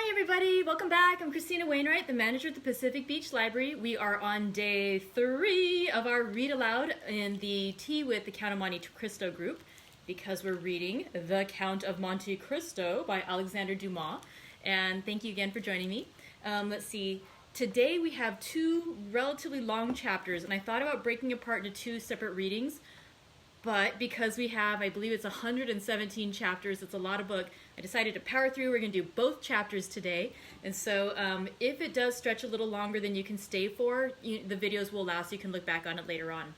Hi everybody, welcome back. I'm Christina Wainwright, the manager at the Pacific Beach Library. We are on day 3 of our read aloud in the Tea with the Count of Monte Cristo group because we're reading The Count of Monte Cristo by Alexandre Dumas. And thank you again for joining me. Let's see, today we have 2 relatively long chapters, and I thought about breaking apart into 2 separate readings. But because we have, I believe it's 117 chapters, it's a lot of book, I decided to power through. We're going to do both chapters today. And so if it does stretch a little longer than you can stay for, the videos will allow so you can look back on it later on.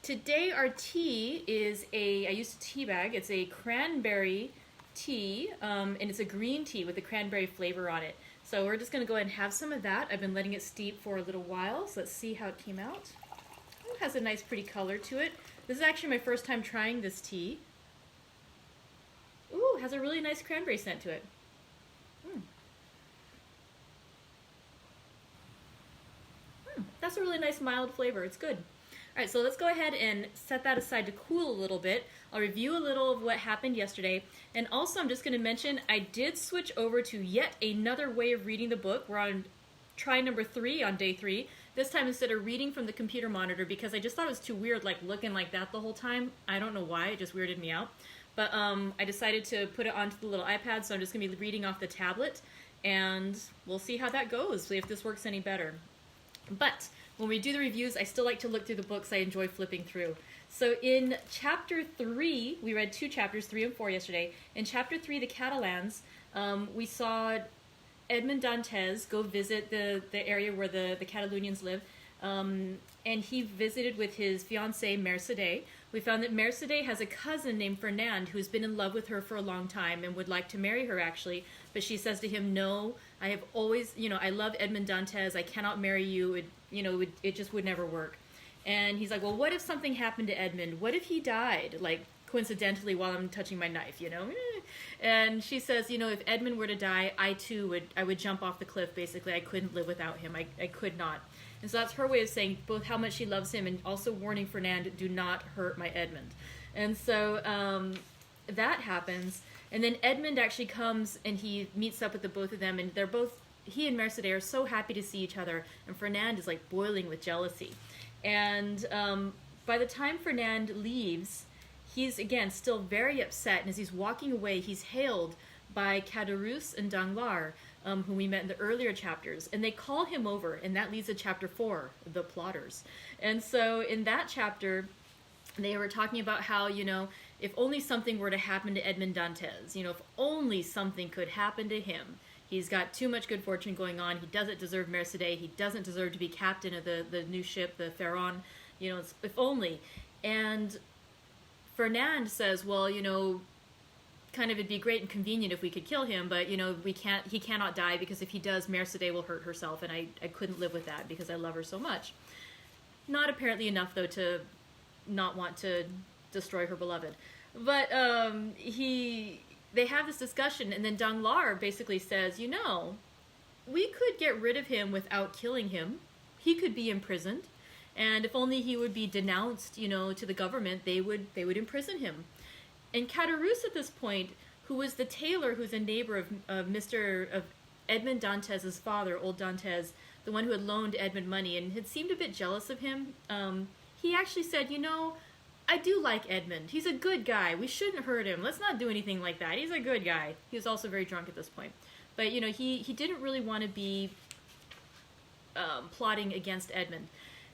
Today our tea is I used a tea bag. It's a cranberry tea, and it's a green tea with a cranberry flavor on it. So we're just going to go ahead and have some of that. I've been letting it steep for a little while, so let's see how it came out. It has a nice pretty color to it. This is actually my first time trying this tea. Ooh, it has a really nice cranberry scent to it. That's a really nice mild flavor. It's good. All right, so let's go ahead and set that aside to cool a little bit. I'll review a little of what happened yesterday. And also I'm just going to mention I did switch over to yet another way of reading the book. We're on try number 3 on day 3. This time instead of reading from the computer monitor because I just thought it was too weird like looking like that the whole time. I don't know why, it just weirded me out. But I decided to put it onto the little iPad, so I'm just going to be reading off the tablet and we'll see how that goes, see if this works any better. But when we do the reviews, I still like to look through the books. I enjoy flipping through. So in chapter 3, we read 2 chapters, 3 and 4 yesterday. In chapter 3, the Catalans, we saw Edmond Dantes go visit the area where the Catalonians live, and he visited with his fiancée Mercedes. We found that Mercedes has a cousin named Fernand who's been in love with her for a long time and would like to marry her actually, but she says to him, no, I have always, I love Edmond Dantes, I cannot marry you, it just would never work. And he's like, well, what if something happened to Edmond? What if he died, like coincidentally while I'm touching my knife, And she says, if Edmund were to die, I too would jump off the cliff, basically. I couldn't live without him. I could not. And so that's her way of saying both how much she loves him and also warning Fernand, do not hurt my Edmund. And so that happens. And then Edmund actually comes and he meets up with the both of them, and he and Mercedes are so happy to see each other, and Fernand is like boiling with jealousy. And by the time Fernand leaves, he's, again, still very upset, and as he's walking away, he's hailed by Caderousse and Danglars, whom we met in the earlier chapters, and they call him over, and that leads to chapter 4, the plotters. And so in that chapter, they were talking about how, if only something were to happen to Edmond Dantes, if only something could happen to him. He's got too much good fortune going on. He doesn't deserve Mercedes. He doesn't deserve to be captain of the new ship, the Pharaon. If only. And Fernand says, well, kind of it'd be great and convenient if we could kill him, but, he cannot die because if he does, Mercedes will hurt herself, and I couldn't live with that because I love her so much. Not apparently enough, though, to not want to destroy her beloved. But they have this discussion, and then Danglars basically says, we could get rid of him without killing him. He could be imprisoned. And if only he would be denounced, to the government, they would imprison him. And Caderousse at this point, who was the tailor who's a neighbor of Edmond Dantes' father, old Dantes, the one who had loaned Edmond money and had seemed a bit jealous of him, he actually said, I do like Edmond. He's a good guy. We shouldn't hurt him. Let's not do anything like that. He's a good guy. He was also very drunk at this point. But, he didn't really want to be plotting against Edmond.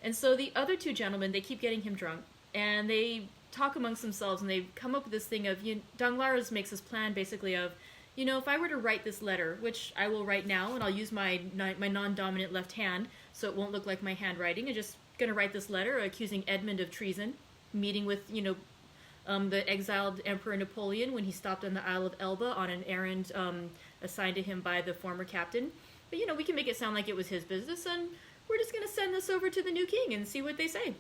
And so the other 2 gentlemen, they keep getting him drunk, and they talk amongst themselves, and they come up with this thing of, Danglars makes this plan basically of, if I were to write this letter, which I will write now, and I'll use my non-dominant left hand, so it won't look like my handwriting, I'm just going to write this letter accusing Edmund of treason, meeting with, the exiled Emperor Napoleon when he stopped on the Isle of Elba on an errand assigned to him by the former captain. But, we can make it sound like it was his business, and we're just going to send this over to the new king and see what they say.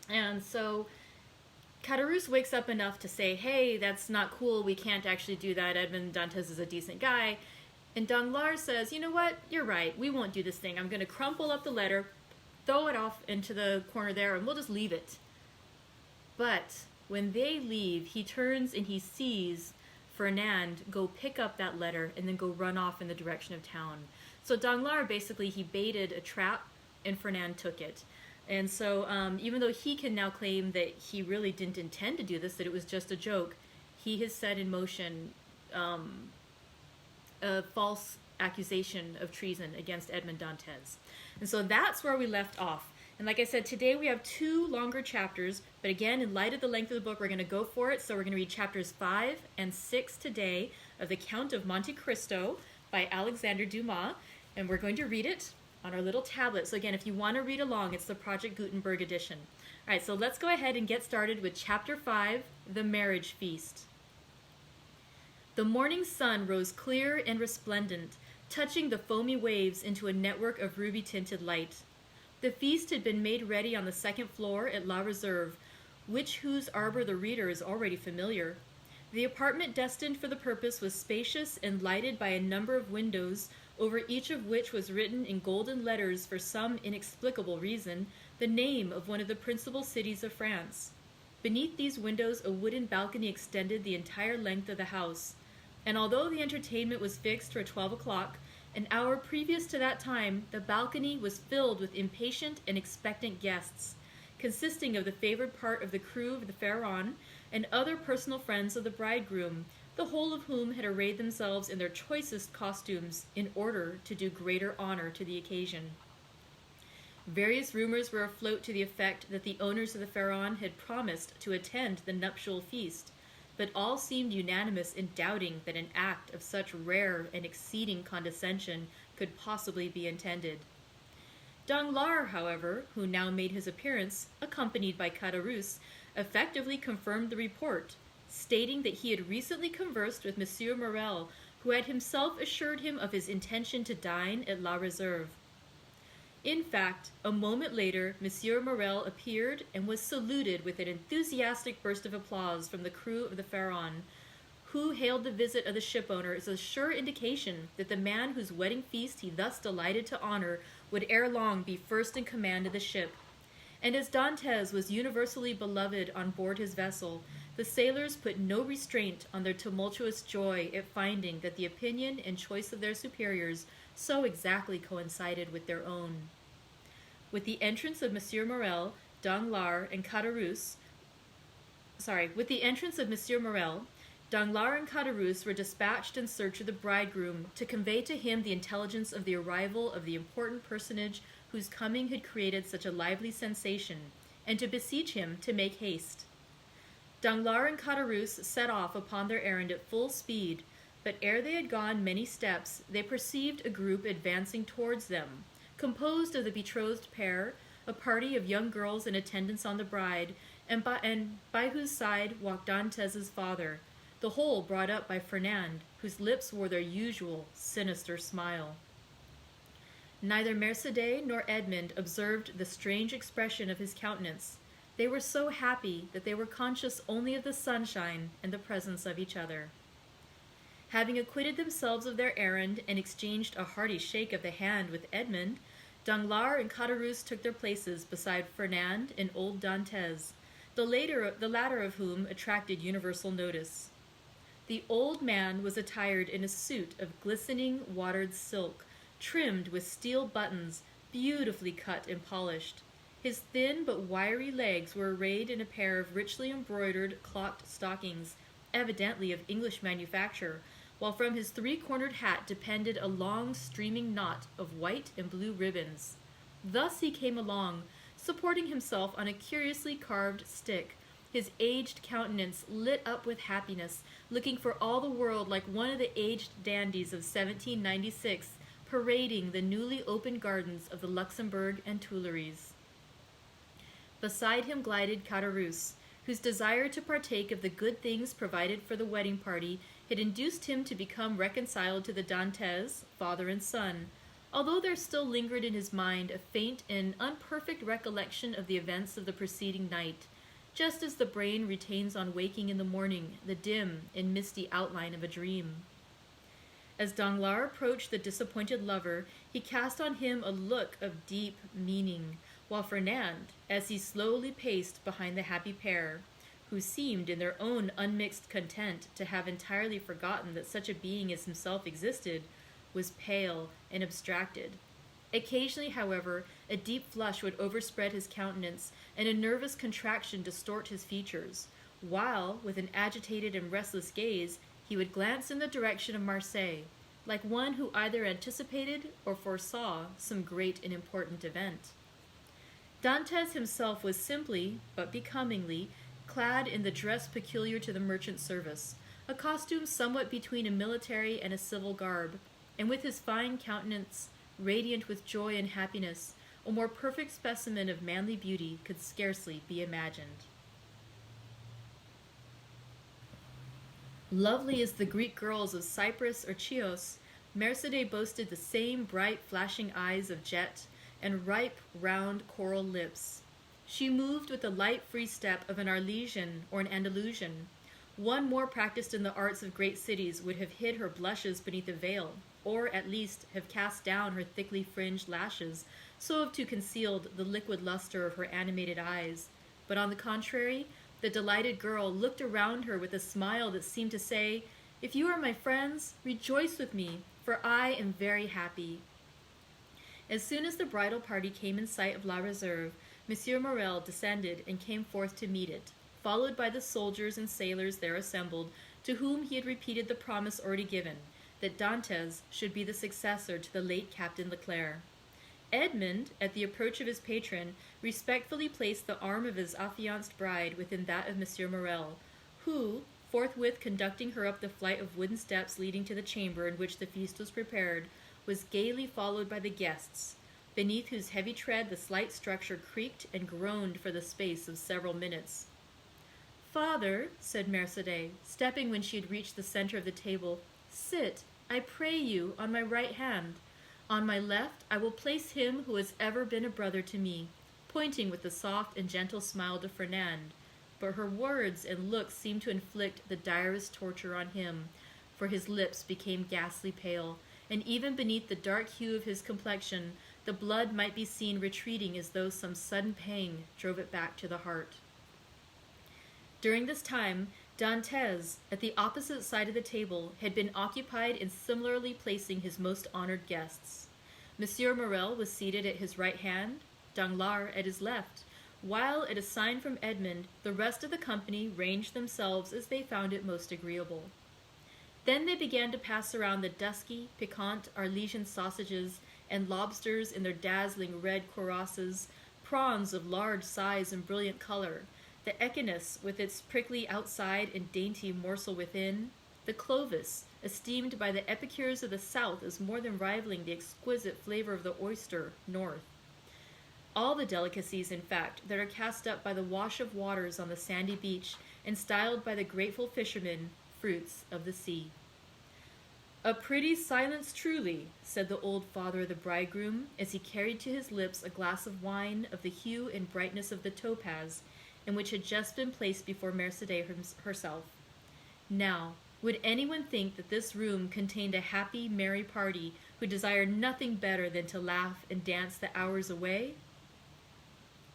And so Caderousse wakes up enough to say, hey, that's not cool, we can't actually do that, Edmond Dantes is a decent guy. And Danglars says, you know what, you're right, we won't do this thing. I'm going to crumple up the letter, throw it off into the corner there, and we'll just leave it. But when they leave, he turns and he sees Fernand go pick up that letter and then go run off in the direction of town. So Danglars basically, he baited a trap and Fernand took it. And so even though he can now claim that he really didn't intend to do this, that it was just a joke, he has set in motion a false accusation of treason against Edmond Dantes. And so that's where we left off. And like I said, today we have 2 longer chapters, but again, in light of the length of the book, we're going to go for it. So we're going to read chapters 5 and 6 today of the Count of Monte Cristo by Alexandre Dumas, and we're going to read it on our little tablet. So again, if you want to read along, it's the Project Gutenberg edition. All right, so let's go ahead and get started with chapter 5, The Marriage Feast. The morning sun rose clear and resplendent, touching the foamy waves into a network of ruby-tinted light. The feast had been made ready on the 2nd floor at La Réserve, whose arbor the reader is already familiar. The apartment destined for the purpose was spacious and lighted by a number of windows, over each of which was written in golden letters for some inexplicable reason the name of one of the principal cities of France. Beneath these windows a wooden balcony extended the entire length of the house, and although the entertainment was fixed for 12 o'clock, an hour previous to that time the balcony was filled with impatient and expectant guests, consisting of the favored part of the crew of the Pharaon and other personal friends of the bridegroom, the whole of whom had arrayed themselves in their choicest costumes in order to do greater honor to the occasion. Various rumors were afloat to the effect that the owners of the Pharaon had promised to attend the nuptial feast, but all seemed unanimous in doubting that an act of such rare and exceeding condescension could possibly be intended. Danglars, however, who now made his appearance, accompanied by Caderousse, effectively confirmed the report, stating that he had recently conversed with Monsieur Morel, who had himself assured him of his intention to dine at La Réserve. In fact, a moment later, Monsieur Morel appeared and was saluted with an enthusiastic burst of applause from the crew of the Pharaon, who hailed the visit of the shipowner as a sure indication that the man whose wedding feast he thus delighted to honor would ere long be first in command of the ship. And as Dantes was universally beloved on board his vessel, the sailors put no restraint on their tumultuous joy at finding that the opinion and choice of their superiors so exactly coincided with their own. With the entrance of Monsieur Morel, Danglars and Caderousse were dispatched in search of the bridegroom to convey to him the intelligence of the arrival of the important personage whose coming had created such a lively sensation, and to beseech him to make haste. Danglars and Caderousse set off upon their errand at full speed, but ere they had gone many steps, they perceived a group advancing towards them, composed of the betrothed pair, a party of young girls in attendance on the bride, and by whose side walked Dantes's father, the whole brought up by Fernand, whose lips wore their usual sinister smile. Neither Mercédès nor Edmond observed the strange expression of his countenance. They were so happy that they were conscious only of the sunshine and the presence of each other. Having acquitted themselves of their errand and exchanged a hearty shake of the hand with Edmond, Danglars and Caderousse took their places beside Fernand and old Dantes, the latter of whom attracted universal notice. The old man was attired in a suit of glistening watered silk, trimmed with steel buttons, beautifully cut and polished. His thin but wiry legs were arrayed in a pair of richly embroidered clocked stockings, evidently of English manufacture, while from his three-cornered hat depended a long streaming knot of white and blue ribbons. Thus he came along, supporting himself on a curiously carved stick, his aged countenance lit up with happiness, looking for all the world like one of the aged dandies of 1796, parading the newly opened gardens of the Luxembourg and Tuileries. Beside him glided Caderousse, whose desire to partake of the good things provided for the wedding party had induced him to become reconciled to the Dantes, father and son, although there still lingered in his mind a faint and unperfect recollection of the events of the preceding night, just as the brain retains on waking in the morning the dim and misty outline of a dream. As Danglars approached the disappointed lover, he cast on him a look of deep meaning, while Fernand, as he slowly paced behind the happy pair, who seemed, in their own unmixed content, to have entirely forgotten that such a being as himself existed, was pale and abstracted. Occasionally, however, a deep flush would overspread his countenance, and a nervous contraction distort his features, while, with an agitated and restless gaze, he would glance in the direction of Marseille, like one who either anticipated or foresaw some great and important event. Dantes himself was simply, but becomingly, clad in the dress peculiar to the merchant service, a costume somewhat between a military and a civil garb, and with his fine countenance, radiant with joy and happiness, a more perfect specimen of manly beauty could scarcely be imagined. Lovely as the Greek girls of Cyprus or Chios, Mercédès boasted the same bright, flashing eyes of jet and ripe, round coral lips. She moved with the light, free step of an Arlesian or an Andalusian. One more practiced in the arts of great cities would have hid her blushes beneath a veil, or at least have cast down her thickly fringed lashes, so as to conceal the liquid luster of her animated eyes. But on the contrary, the delighted girl looked around her with a smile that seemed to say, "If you are my friends, rejoice with me, for I am very happy." As soon as the bridal party came in sight of La Réserve, Monsieur Morel descended and came forth to meet it, followed by the soldiers and sailors there assembled, to whom he had repeated the promise already given, that Dantes should be the successor to the late Captain Leclerc. Edmond, at the approach of his patron, respectfully placed the arm of his affianced bride within that of Monsieur Morel, who, forthwith conducting her up the flight of wooden steps leading to the chamber in which the feast was prepared, was gaily followed by the guests, beneath whose heavy tread the slight structure creaked and groaned for the space of several minutes. "Father," said Mercédès, stepping when she had reached the center of the table, "sit, I pray you, on my right hand. On my left I will place him who has ever been a brother to me," pointing with a soft and gentle smile to Fernand, but her words and looks seemed to inflict the direst torture on him, for his lips became ghastly pale, and even beneath the dark hue of his complexion, the blood might be seen retreating as though some sudden pang drove it back to the heart. During this time, Dantes, at the opposite side of the table, had been occupied in similarly placing his most honored guests. Monsieur Morel was seated at his right hand, Danglars at his left, while, at a sign from Edmond, the rest of the company ranged themselves as they found it most agreeable. Then they began to pass around the dusky, piquant Arlesian sausages and lobsters in their dazzling red cuirasses, prawns of large size and brilliant color, the echinus with its prickly outside and dainty morsel within, the clovis, esteemed by the epicures of the south as more than rivaling the exquisite flavor of the oyster north. All the delicacies, in fact, that are cast up by the wash of waters on the sandy beach and styled by the grateful fishermen fruits of the sea. "A pretty silence truly," said the old father of the bridegroom, as he carried to his lips a glass of wine of the hue and brightness of the topaz, and which had just been placed before Mercédès herself. "Now, would anyone think that this room contained a happy, merry party who desired nothing better than to laugh and dance the hours away?"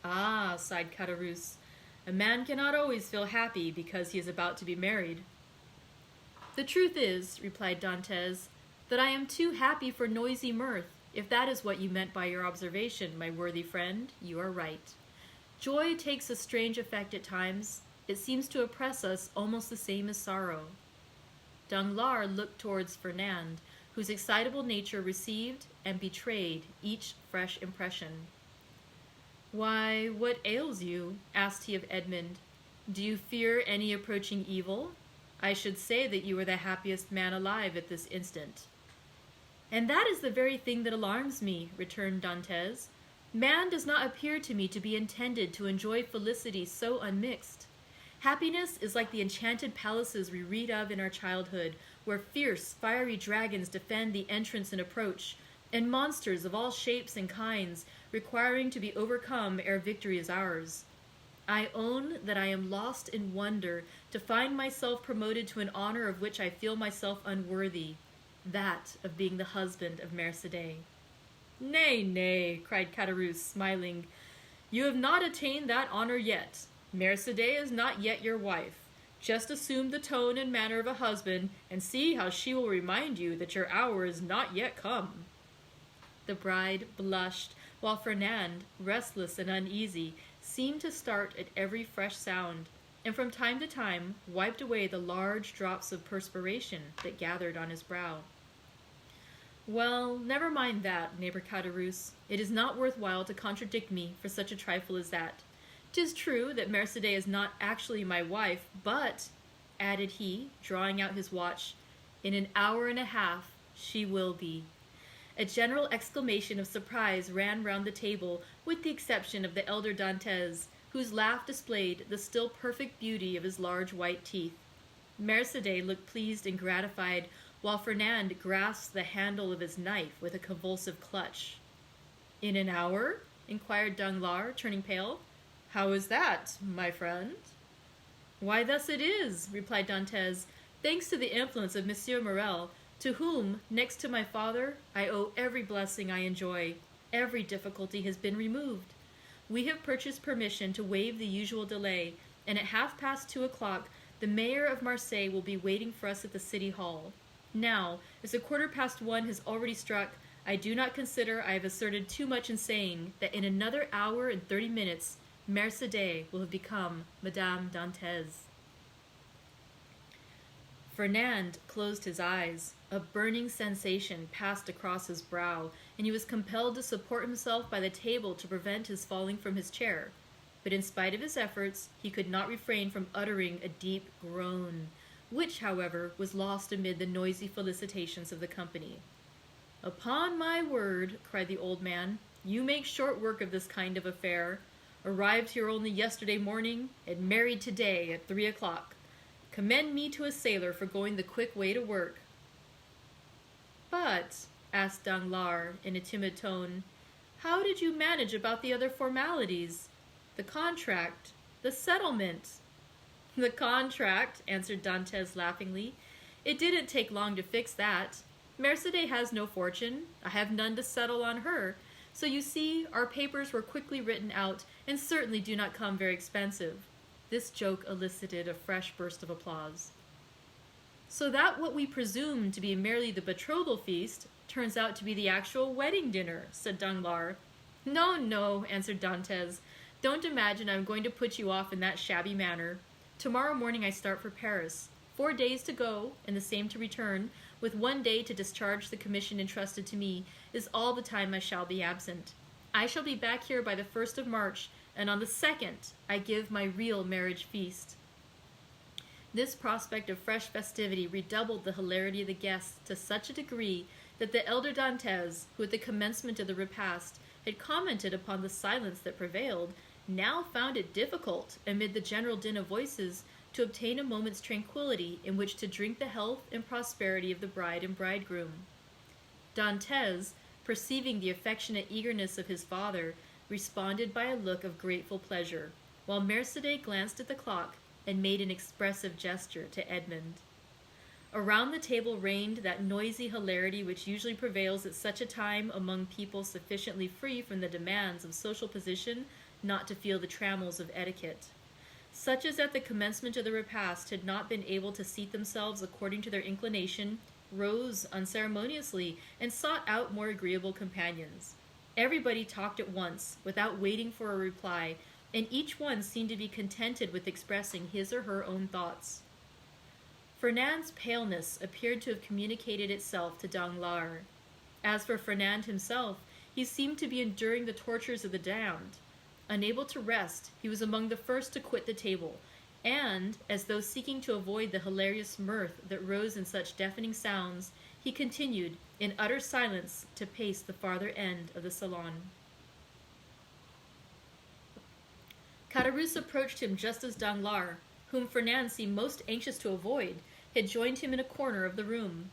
"Ah," sighed Caderousse, "a man cannot always feel happy because he is about to be married." "The truth is," replied Dantes, "that I am too happy for noisy mirth. If that is what you meant by your observation, my worthy friend, you are right. Joy takes a strange effect at times. It seems to oppress us almost the same as sorrow." Danglars looked towards Fernand, whose excitable nature received and betrayed each fresh impression. "Why, what ails you?" asked he of Edmond. "Do you fear any approaching evil? I should say that you are the happiest man alive at this instant." "And that is the very thing that alarms me," returned Dantes. "Man does not appear to me to be intended to enjoy felicity so unmixed. Happiness is like the enchanted palaces we read of in our childhood, where fierce, fiery dragons defend the entrance and approach, and monsters of all shapes and kinds, requiring to be overcome ere victory is ours. I own that I am lost in wonder to find myself promoted to an honor of which I feel myself unworthy, that of being the husband of Mercédès." "Nay, nay," cried Caderousse, smiling, "you have not attained that honor yet. Mercédès is not yet your wife. Just assume the tone and manner of a husband, and see how she will remind you that your hour is not yet come." The bride blushed, while Fernand, restless and uneasy, seemed to start at every fresh sound, and from time to time wiped away the large drops of perspiration that gathered on his brow. "Well, never mind that, neighbor Caderousse. It is not worthwhile to contradict me for such a trifle as that. 'Tis true that Mercédès is not actually my wife, but," added he, drawing out his watch, "in an hour and a half she will be." A general exclamation of surprise ran round the table, with the exception of the elder Dantès, whose laugh displayed the still perfect beauty of his large white teeth. Mercédès looked pleased and gratified, while Fernand grasped the handle of his knife with a convulsive clutch. "In an hour?" inquired Danglars, turning pale. "How is that, my friend?" "Why, thus it is," replied Dantès, "thanks to the influence of Monsieur Morrel, to whom, next to my father, I owe every blessing I enjoy. Every difficulty has been removed. We have purchased permission to waive the usual delay, and at 2:30 the mayor of Marseille will be waiting for us at the city hall. Now, as 1:15 has already struck, I do not consider I have asserted too much in saying that in another hour and 30 minutes, Mercédès will have become Madame Dantès." Fernand closed his eyes. A burning sensation passed across his brow, and he was compelled to support himself by the table to prevent his falling from his chair. But in spite of his efforts, he could not refrain from uttering a deep groan, which, however, was lost amid the noisy felicitations of the company. "Upon my word," cried the old man, "you make short work of this kind of affair. Arrived here only yesterday morning, and married today at 3:00. Commend me to a sailor for going the quick way to work." "But," asked Danglars in a timid tone, "how did you manage about the other formalities? The contract, the settlement?" "The contract," answered Dantès laughingly. "It didn't take long to fix that. Mercédès has no fortune. I have none to settle on her. So you see, our papers were quickly written out, and certainly do not come very expensive." This joke elicited a fresh burst of applause. "So that what we presumed to be merely the betrothal feast turns out to be the actual wedding dinner," said Danglars. "No, no," answered Dantès. "Don't imagine I am going to put you off in that shabby manner. Tomorrow morning I start for Paris. 4 days to go, and the same to return, with 1 day to discharge the commission entrusted to me, is all the time I shall be absent. I shall be back here by the 1st of March, and on the 2nd I give my real marriage feast." This prospect of fresh festivity redoubled the hilarity of the guests to such a degree that the elder Dantès, who at the commencement of the repast had commented upon the silence that prevailed, now found it difficult, amid the general din of voices, to obtain a moment's tranquillity in which to drink the health and prosperity of the bride and bridegroom. Dantès, perceiving the affectionate eagerness of his father, responded by a look of grateful pleasure, while Mercédès glanced at the clock and made an expressive gesture to Edmond. Around the table reigned that noisy hilarity which usually prevails at such a time among people sufficiently free from the demands of social position not to feel the trammels of etiquette. Such as at the commencement of the repast had not been able to seat themselves according to their inclination rose unceremoniously and sought out more agreeable companions. Everybody talked at once, without waiting for a reply, and each one seemed to be contented with expressing his or her own thoughts. Fernand's paleness appeared to have communicated itself to Danglars. As for Fernand himself, he seemed to be enduring the tortures of the damned. Unable to rest, he was among the first to quit the table, and, as though seeking to avoid the hilarious mirth that rose in such deafening sounds, he continued, in utter silence, to pace the farther end of the salon. Caderousse approached him just as Danglars, whom Fernand seemed most anxious to avoid, had joined him in a corner of the room.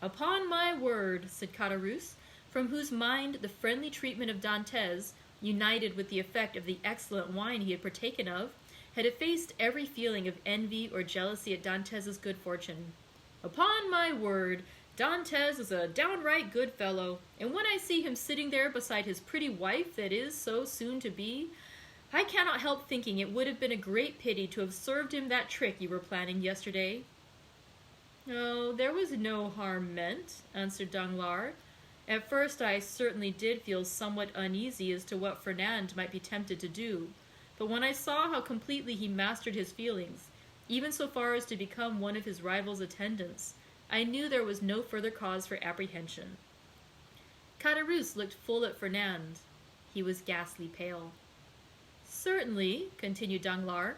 "Upon my word," said Caderousse, from whose mind the friendly treatment of Dantès, united with the effect of the excellent wine he had partaken of, had effaced every feeling of envy or jealousy at Dantès' good fortune. "Upon my word, Dantès is a downright good fellow, and when I see him sitting there beside his pretty wife that is so soon to be, I cannot help thinking it would have been a great pity to have served him that trick you were planning yesterday." "Oh, there was no harm meant," answered Danglars. "At first I certainly did feel somewhat uneasy as to what Fernand might be tempted to do, but when I saw how completely he mastered his feelings, even so far as to become one of his rival's attendants, I knew there was no further cause for apprehension." Caderousse looked full at Fernand. He was ghastly pale. "Certainly," continued Danglars,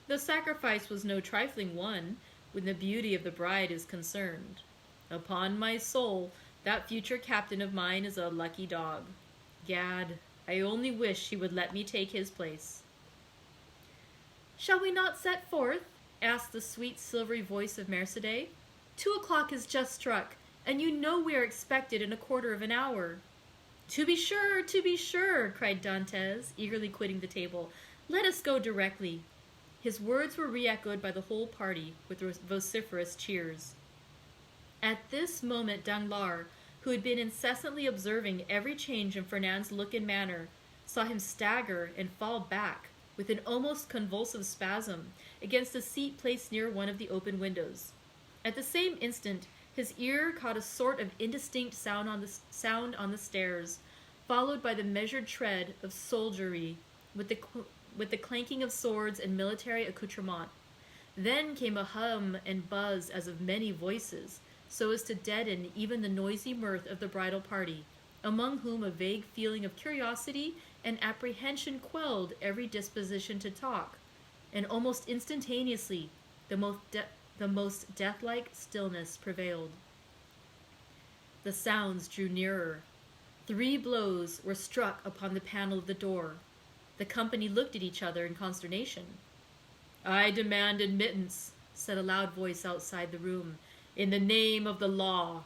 "the sacrifice was no trifling one, when the beauty of the bride is concerned. Upon my soul, that future captain of mine is a lucky dog. Gad, I only wish he would let me take his place." "Shall we not set forth?" asked the sweet silvery voice of Mercédès. 2 o'clock is just struck, and you know we are expected in a quarter of an hour." To be sure," cried Dantès, eagerly quitting the table. "Let us go directly." His words were re-echoed by the whole party with vociferous cheers. At this moment Danglars, who had been incessantly observing every change in Fernand's look and manner, saw him stagger and fall back, with an almost convulsive spasm, against a seat placed near one of the open windows. At the same instant his ear caught a sort of indistinct sound on the stairs, followed by the measured tread of soldiery, with the clanking of swords and military accoutrement. Then came a hum and buzz as of many voices, so as to deaden even the noisy mirth of the bridal party, among whom a vague feeling of curiosity and apprehension quelled every disposition to talk, and almost instantaneously the most death-like stillness prevailed. The sounds drew nearer. 3 blows were struck upon the panel of the door. The company looked at each other in consternation. "I demand admittance," said a loud voice outside the room, "in the name of the law."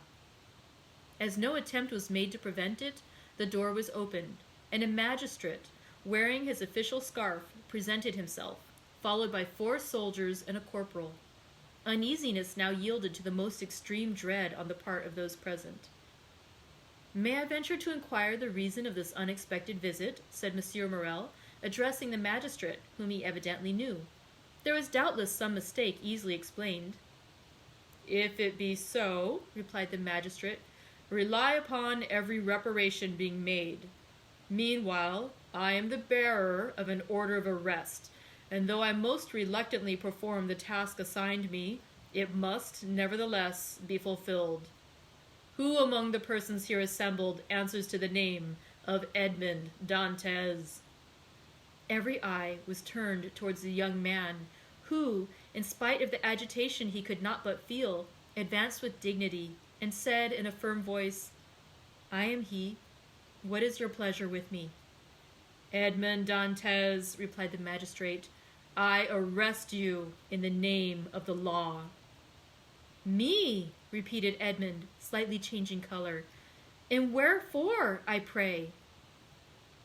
As no attempt was made to prevent it, the door was opened, and a magistrate, wearing his official scarf, presented himself, followed by 4 soldiers and a corporal. Uneasiness now yielded to the most extreme dread on the part of those present. "May I venture to inquire the reason of this unexpected visit?" said Monsieur Morrel, addressing the magistrate, whom he evidently knew. There was doubtless some mistake easily explained. "If it be so," replied the magistrate, "rely upon every reparation being made. Meanwhile, I am the bearer of an order of arrest, and though I most reluctantly perform the task assigned me, it must, nevertheless, be fulfilled. Who among the persons here assembled answers to the name of Edmond Dantès?" Every eye was turned towards the young man, who, in spite of the agitation he could not but feel, advanced with dignity, and said in a firm voice, "I am he. What is your pleasure with me?" "Edmond Dantès," replied the magistrate, "I arrest you in the name of the law." "Me!" repeated Edmond, slightly changing color. "And wherefore, I pray?"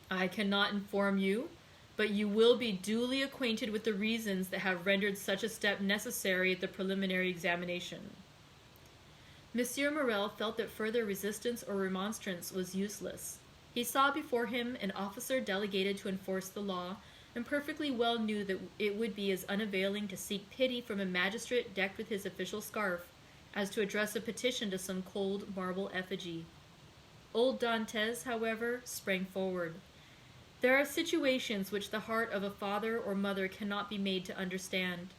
"I cannot inform you, but you will be duly acquainted with the reasons that have rendered such a step necessary at the preliminary examination." Monsieur Morrel felt that further resistance or remonstrance was useless. He saw before him an officer delegated to enforce the law, and perfectly well knew that it would be as unavailing to seek pity from a magistrate decked with his official scarf as to address a petition to some cold marble effigy. Old Dantès, however, sprang forward. There are situations which the heart of a father or mother cannot be made to understand.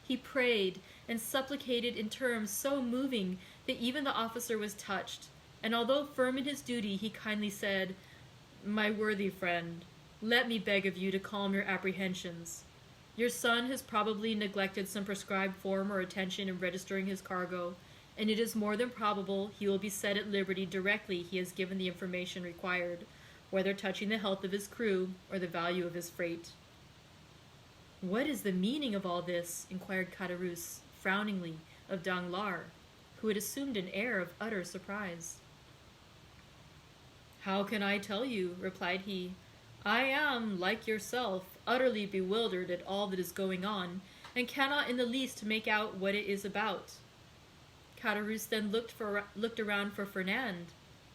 He prayed and supplicated in terms so moving that even the officer was touched, and although firm in his duty, he kindly said, "My worthy friend, let me beg of you to calm your apprehensions. Your son has probably neglected some prescribed form or attention in registering his cargo, and it is more than probable he will be set at liberty directly he has given the information required, whether touching the health of his crew or the value of his freight." "What is the meaning of all this?" inquired Caderousse, frowningly, of Danglars, who had assumed an air of utter surprise. "How can I tell you?" replied he. "I am, like yourself, utterly bewildered at all that is going on, and cannot in the least make out what it is about." Caderousse then looked around for Fernand,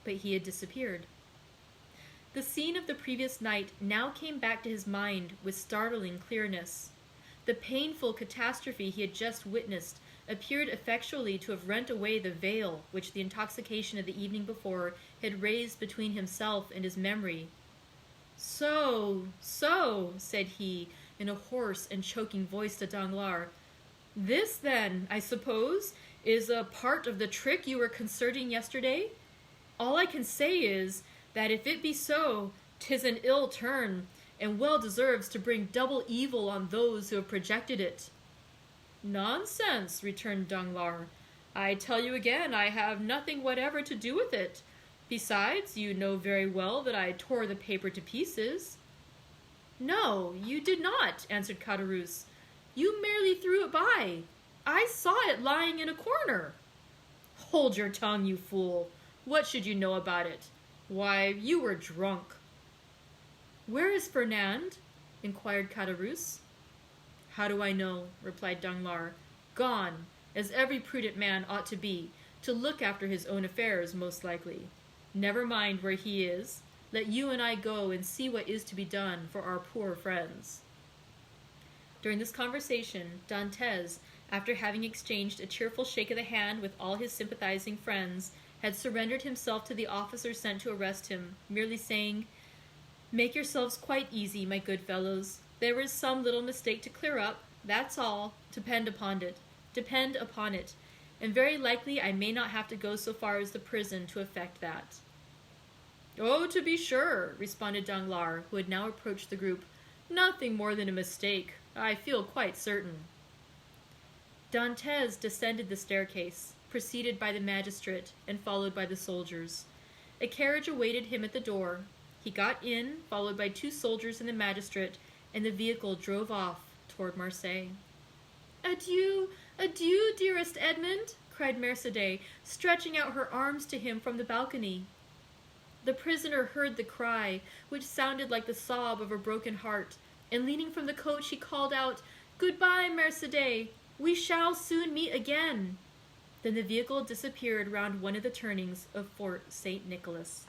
but he had disappeared. The scene of the previous night now came back to his mind with startling clearness. The painful catastrophe he had just witnessed appeared effectually to have rent away the veil which the intoxication of the evening before had raised between himself and his memory. So, said he, in a hoarse and choking voice to Danglars. This, then, I suppose, is a part of the trick you were concerting yesterday? All I can say is, that if it be so, 'tis an ill turn, and well deserves to bring double evil on those who have projected it. Nonsense, returned Danglars. I tell you again, I have nothing whatever to do with it. Besides, you know very well that I tore the paper to pieces. No, you did not, answered Caderousse. You merely threw it by. I saw it lying in a corner. Hold your tongue, you fool. What should you know about it? Why, you were drunk. Where is Fernand? Inquired Caderousse. How do I know? Replied Danglars. Gone, as every prudent man ought to be, to look after his own affairs, most likely. Never mind where he is. Let you and I go and see what is to be done for our poor friends. During this conversation, Dantès, after having exchanged a cheerful shake of the hand with all his sympathizing friends, had surrendered himself to the officer sent to arrest him, merely saying, Make yourselves quite easy, my good fellows. There is some little mistake to clear up, that's all. Depend upon it. And very likely I may not have to go so far as the prison to effect that. Oh, to be sure, responded Danglars, who had now approached the group. Nothing more than a mistake, I feel quite certain. Dantès descended the staircase, preceded by the magistrate and followed by the soldiers. A carriage awaited him at the door. He got in, followed by 2 soldiers and the magistrate, and the vehicle drove off toward Marseille. Adieu, adieu, dearest Edmond, cried Mercédès, stretching out her arms to him from the balcony. The prisoner heard the cry, which sounded like the sob of a broken heart, and leaning from the coach he called out, Goodbye, Mercédès, we shall soon meet again. Then the vehicle disappeared round one of the turnings of Fort St. Nicholas.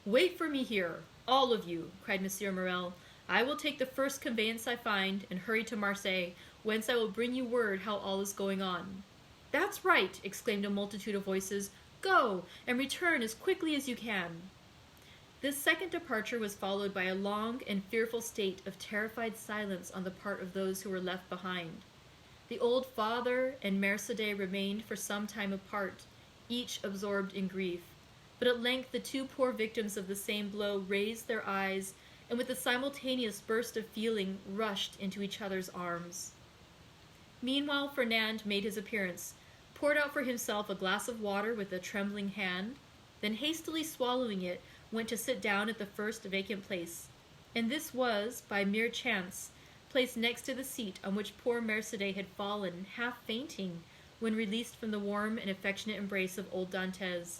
Wait for me here, all of you, cried Monsieur Morrel. I will take the first conveyance I find and hurry to Marseille, whence I will bring you word how all is going on. That's right, exclaimed a multitude of voices. Go, and return as quickly as you can. This second departure was followed by a long and fearful state of terrified silence on the part of those who were left behind. The old father and Mercédès remained for some time apart, each absorbed in grief. But at length the 2 poor victims of the same blow raised their eyes, and with a simultaneous burst of feeling rushed into each other's arms. Meanwhile Fernand made his appearance, poured out for himself a glass of water with a trembling hand, then hastily swallowing it, went to sit down at the first vacant place, and this was, by mere chance, placed next to the seat on which poor Mercédès had fallen, half fainting, when released from the warm and affectionate embrace of old Dantès.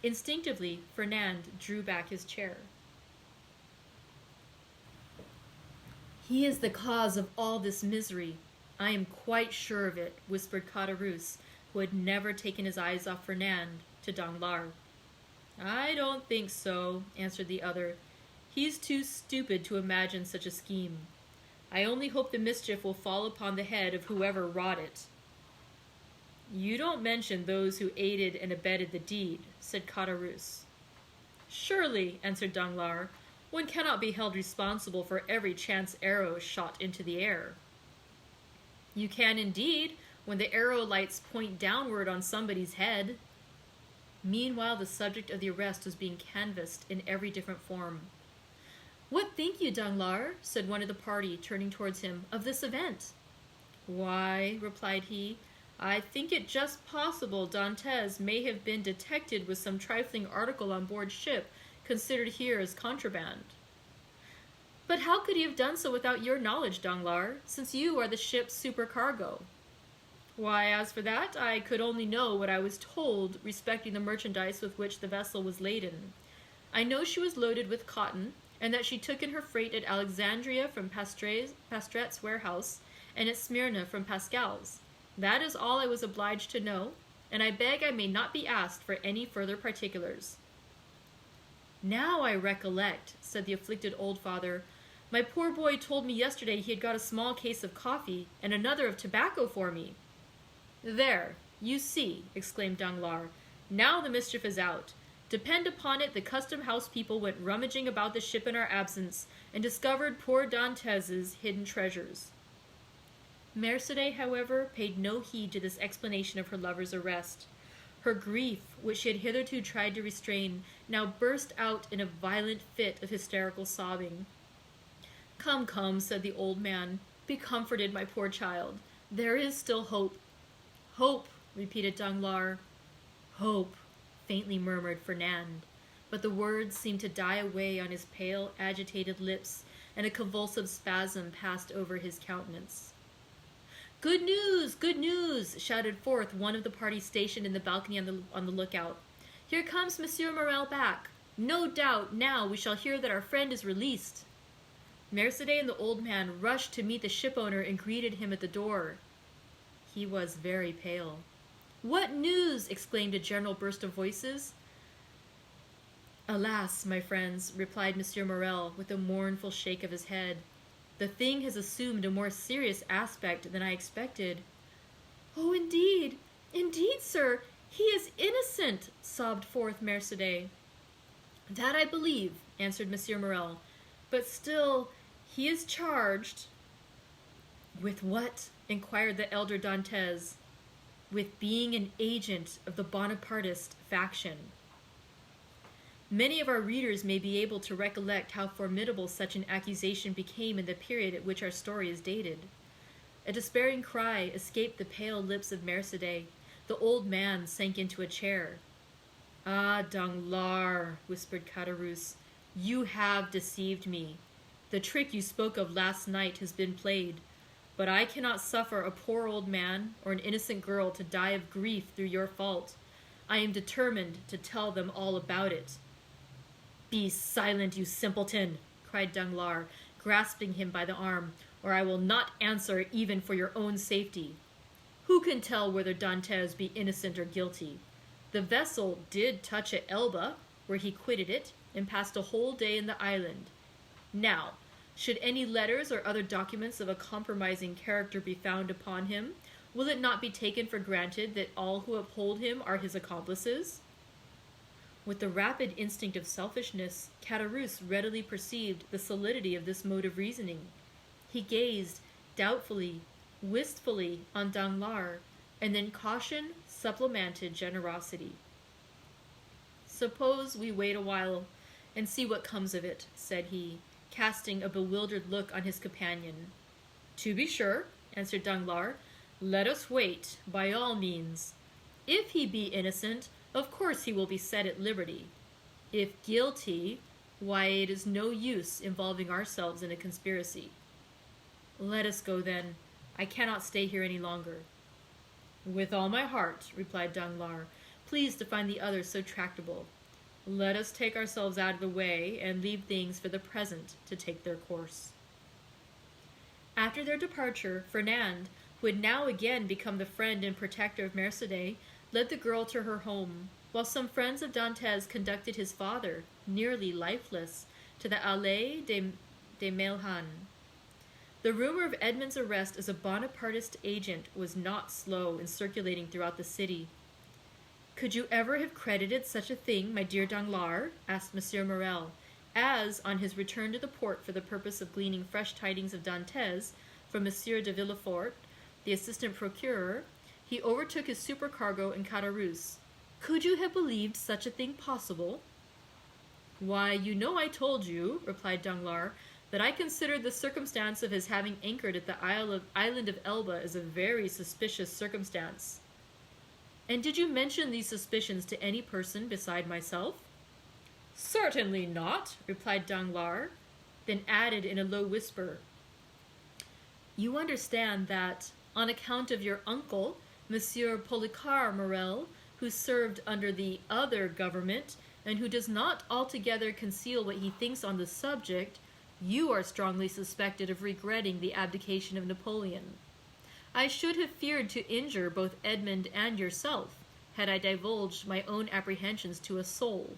Instinctively, Fernand drew back his chair. He is the cause of all this misery. I am quite sure of it, whispered Caderousse, who had never taken his eyes off Fernand, to Danglars. I don't think so, answered the other. He's too stupid to imagine such a scheme. I only hope the mischief will fall upon the head of whoever wrought it. You don't mention those who aided and abetted the deed, said Caderousse. Surely, answered Danglars, one cannot be held responsible for every chance arrow shot into the air. You can indeed, when the arrow lights point downward on somebody's head. Meanwhile, the subject of the arrest was being canvassed in every different form. What think you, Danglars, said one of the party, turning towards him, of this event? Why, replied he, I think it just possible Dantès may have been detected with some trifling article on board ship, considered here as contraband. But how could he have done so without your knowledge, Danglars, since you are the ship's supercargo? Why, as for that, I could only know what I was told respecting the merchandise with which the vessel was laden. I know she was loaded with cotton, and that she took in her freight at Alexandria from Pastret's warehouse, and at Smyrna from Pascal's. That is all I was obliged to know, and I beg I may not be asked for any further particulars. Now I recollect, said the afflicted old father. My poor boy told me yesterday he had got a small case of coffee and another of tobacco for me. There, you see, exclaimed Danglars. Now the mischief is out. Depend upon it, the custom-house people went rummaging about the ship in our absence and discovered poor Dantès' hidden treasures. Mercédès, however, paid no heed to this explanation of her lover's arrest. Her grief, which she had hitherto tried to restrain, now burst out in a violent fit of hysterical sobbing. Come, come, said the old man. Be comforted, my poor child. There is still hope. Hope, repeated Danglars. Hope, faintly murmured Fernand, but the words seemed to die away on his pale, agitated lips, and a convulsive spasm passed over his countenance. Good news, shouted forth one of the party stationed in the balcony on the lookout. Here comes Monsieur Morel back. No doubt now we shall hear that our friend is released. Mercédès and the old man rushed to meet the shipowner and greeted him at the door. He was very pale. What news? Exclaimed a general burst of voices. Alas, my friends, replied Monsieur Morel with a mournful shake of his head. The thing has assumed a more serious aspect than I expected. Oh, indeed, sir, he is innocent, sobbed forth Mercédès. That I believe, answered Monsieur Morel, but still he is charged. With what? Inquired the elder Dantès. With being an agent of the Bonapartist faction. Many of our readers may be able to recollect how formidable such an accusation became in the period at which our story is dated. A despairing cry escaped the pale lips of Mercédès. The old man sank into a chair. Ah, Danglars, whispered Caderousse, you have deceived me. The trick you spoke of last night has been played, but I cannot suffer a poor old man or an innocent girl to die of grief through your fault. I am determined to tell them all about it. Be silent, you simpleton, cried Danglars, grasping him by the arm, or I will not answer even for your own safety. Who can tell whether Dantès be innocent or guilty? The vessel did touch at Elba, where he quitted it, and passed a whole day in the island. Now, should any letters or other documents of a compromising character be found upon him, will it not be taken for granted that all who uphold him are his accomplices? With the rapid instinct of selfishness, Caderousse readily perceived the solidity of this mode of reasoning. He gazed doubtfully, wistfully on Danglars, and then caution supplemented generosity. Suppose we wait a while and see what comes of it, said he, casting a bewildered look on his companion. To be sure, answered Danglars, let us wait, by all means. If he be innocent, of course he will be set at liberty. If guilty, why it is no use involving ourselves in a conspiracy. Let us go then. I cannot stay here any longer. With all my heart, replied Danglars, pleased to find the others so tractable. Let us take ourselves out of the way and leave things for the present to take their course. After their departure, Fernand, who had now again become the friend and protector of Mercédès, led the girl to her home, while some friends of Dantès conducted his father, nearly lifeless, to the Allée des Mailhans. The rumor of Edmond's arrest as a Bonapartist agent was not slow in circulating throughout the city. Could you ever have credited such a thing, my dear Danglars? Asked Monsieur Morel, as, on his return to the port for the purpose of gleaning fresh tidings of Dantès from Monsieur de Villefort, the assistant procureur, he overtook his supercargo in Caderousse. Could you have believed such a thing possible? Why, you know I told you, replied Danglars, that I considered the circumstance of his having anchored at the island of Elba as a very suspicious circumstance. And did you mention these suspicions to any person beside myself? Certainly not, replied Danglars, then added in a low whisper, You understand that, on account of your uncle, Monsieur Policar Morel, who served under the other government, and who does not altogether conceal what he thinks on the subject, you are strongly suspected of regretting the abdication of Napoleon. I should have feared to injure both Edmond and yourself, had I divulged my own apprehensions to a soul.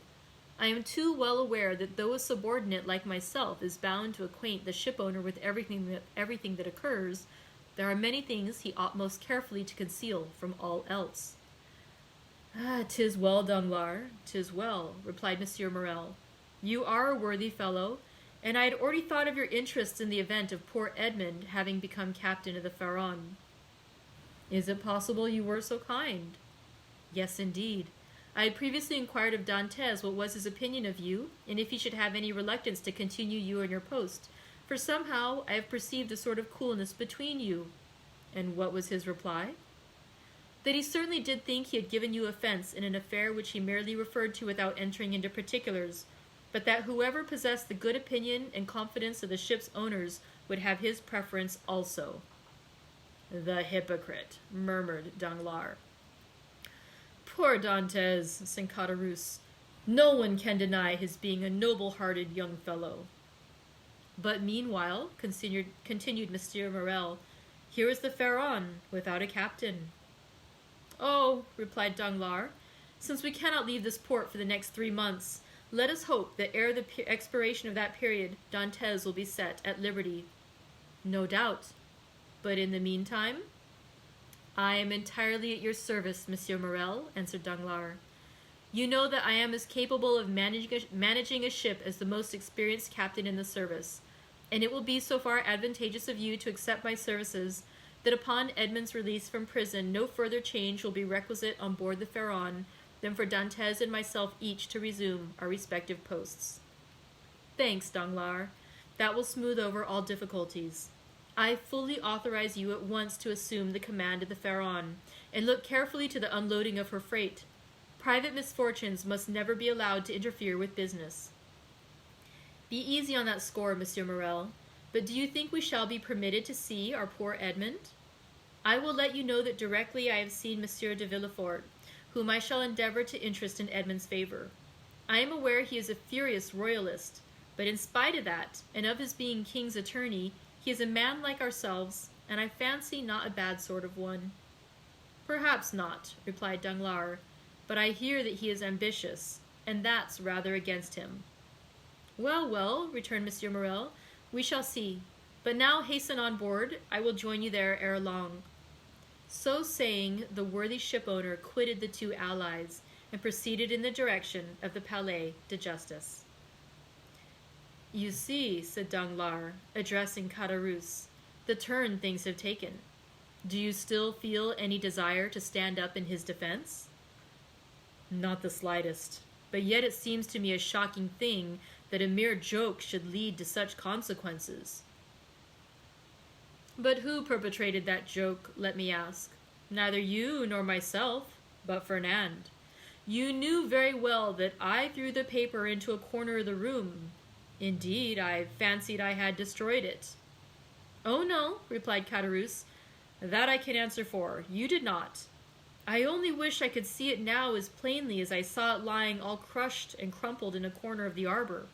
I am too well aware that though a subordinate like myself is bound to acquaint the shipowner with everything that occurs, there are many things he ought most carefully to conceal from all else. Ah, 'tis well, Danglars, 'tis well, replied Monsieur Morel. You are a worthy fellow, and I had already thought of your interests in the event of poor Edmond having become captain of the Pharaon. Is it possible you were so kind? Yes, indeed. I had previously inquired of Dantès what was his opinion of you, and if he should have any reluctance to continue you on your post, for somehow I have perceived a sort of coolness between you. And what was his reply? That he certainly did think he had given you offense in an affair which he merely referred to without entering into particulars, but that whoever possessed the good opinion and confidence of the ship's owners would have his preference also. The hypocrite, murmured Danglars. Poor Dantès, said Caderousse. No one can deny his being a noble-hearted young fellow. But meanwhile, continued Monsieur Morel, here is the Pharaon without a captain. Oh, replied Danglars, since we cannot leave this port for the next 3 months, let us hope that ere the expiration of that period, Dantès will be set at liberty. No doubt. But in the meantime? I am entirely at your service, Monsieur Morel, answered Danglars. You know that I am as capable of managing a ship as the most experienced captain in the service, and it will be so far advantageous of you to accept my services that upon Edmond's release from prison no further change will be requisite on board the Pharaon than for Dantès and myself each to resume our respective posts. Thanks, Danglars. That will smooth over all difficulties. I fully authorize you at once to assume the command of the Pharaon, and look carefully to the unloading of her freight. Private misfortunes must never be allowed to interfere with business. Be easy on that score, Monsieur Morel, but do you think we shall be permitted to see our poor Edmond? I will let you know that directly I have seen Monsieur de Villefort, whom I shall endeavor to interest in Edmond's favor. I am aware he is a furious royalist, but in spite of that, and of his being king's attorney, he is a man like ourselves, and I fancy not a bad sort of one. Perhaps not, replied Danglars, but I hear that he is ambitious, and that's rather against him. Well, well, returned Monsieur Morel, we shall see. But now hasten on board. I will join you there ere long. So saying, the worthy shipowner quitted the two allies and proceeded in the direction of the Palais de Justice. You see, said Danglars, addressing Caderousse, the turn things have taken. Do you still feel any desire to stand up in his defense? Not the slightest, but yet it seems to me a shocking thing that a mere joke should lead to such consequences. But who perpetrated that joke, let me ask? Neither you nor myself, but Fernand. You knew very well that I threw the paper into a corner of the room. Indeed, I fancied I had destroyed it. Oh, no, replied Caderousse. That I can answer for. You did not. I only wish I could see it now as plainly as I saw it lying all crushed and crumpled in a corner of the arbor.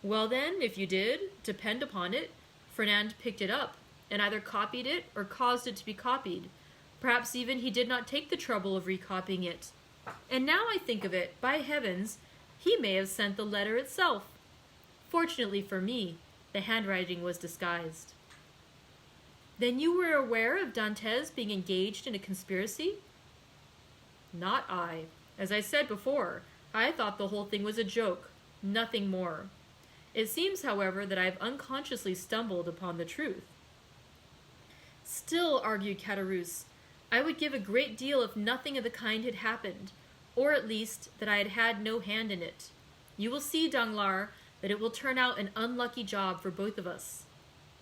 Well then, if you did, depend upon it, Fernand picked it up, and either copied it or caused it to be copied. Perhaps even he did not take the trouble of recopying it. And now I think of it, by heavens, he may have sent the letter itself. Fortunately for me, the handwriting was disguised. Then you were aware of Dantès being engaged in a conspiracy? Not I. As I said before, I thought the whole thing was a joke, nothing more. It seems, however, that I have unconsciously stumbled upon the truth. Still, argued Caderousse, I would give a great deal if nothing of the kind had happened, or at least that I had had no hand in it. You will see, Danglars, that it will turn out an unlucky job for both of us.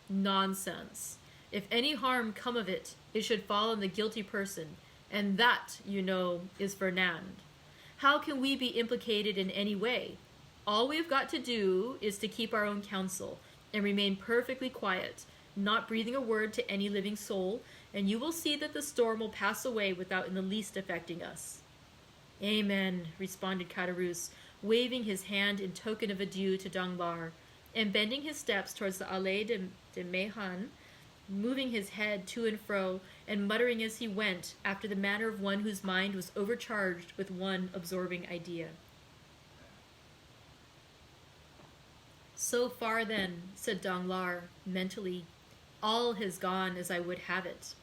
Nonsense. If any harm come of it, it should fall on the guilty person, and that, you know, is Fernand. How can we be implicated in any way? All we have got to do is to keep our own counsel, and remain perfectly quiet, not breathing a word to any living soul, and you will see that the storm will pass away without in the least affecting us. Amen, responded Caderousse, waving his hand in token of adieu to Danglars, and bending his steps towards the Allée de Meilhan, moving his head to and fro, and muttering as he went, after the manner of one whose mind was overcharged with one absorbing idea. So far then, said Danglars, mentally, all has gone as I would have it.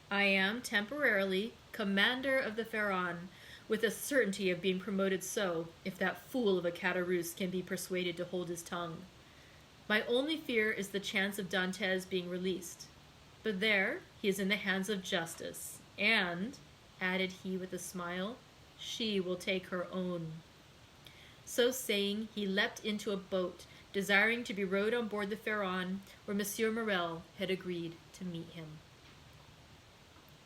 I am temporarily commander of the Pharaon, with a certainty of being promoted so, if that fool of a Caderousse can be persuaded to hold his tongue. My only fear is the chance of Dantès being released. But there, he is in the hands of justice, and, added he with a smile, she will take her own. So saying, he leapt into a boat, desiring to be rowed on board the Pharaon, where Monsieur Morrel had agreed to meet him.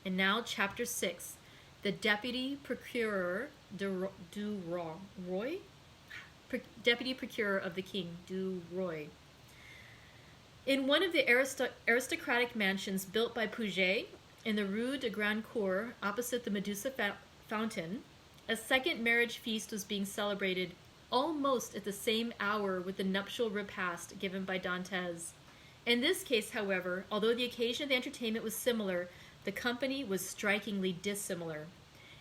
And now, Chapter 6, the Deputy Procureur du Roi? Deputy Procureur of the King, du Roi. In one of the aristocratic mansions built by Puget, in the Rue de Grand Cour, opposite the Medusa Fountain, a second marriage feast was being celebrated almost at the same hour with the nuptial repast given by Dantès. In this case, however, although the occasion of the entertainment was similar, the company was strikingly dissimilar.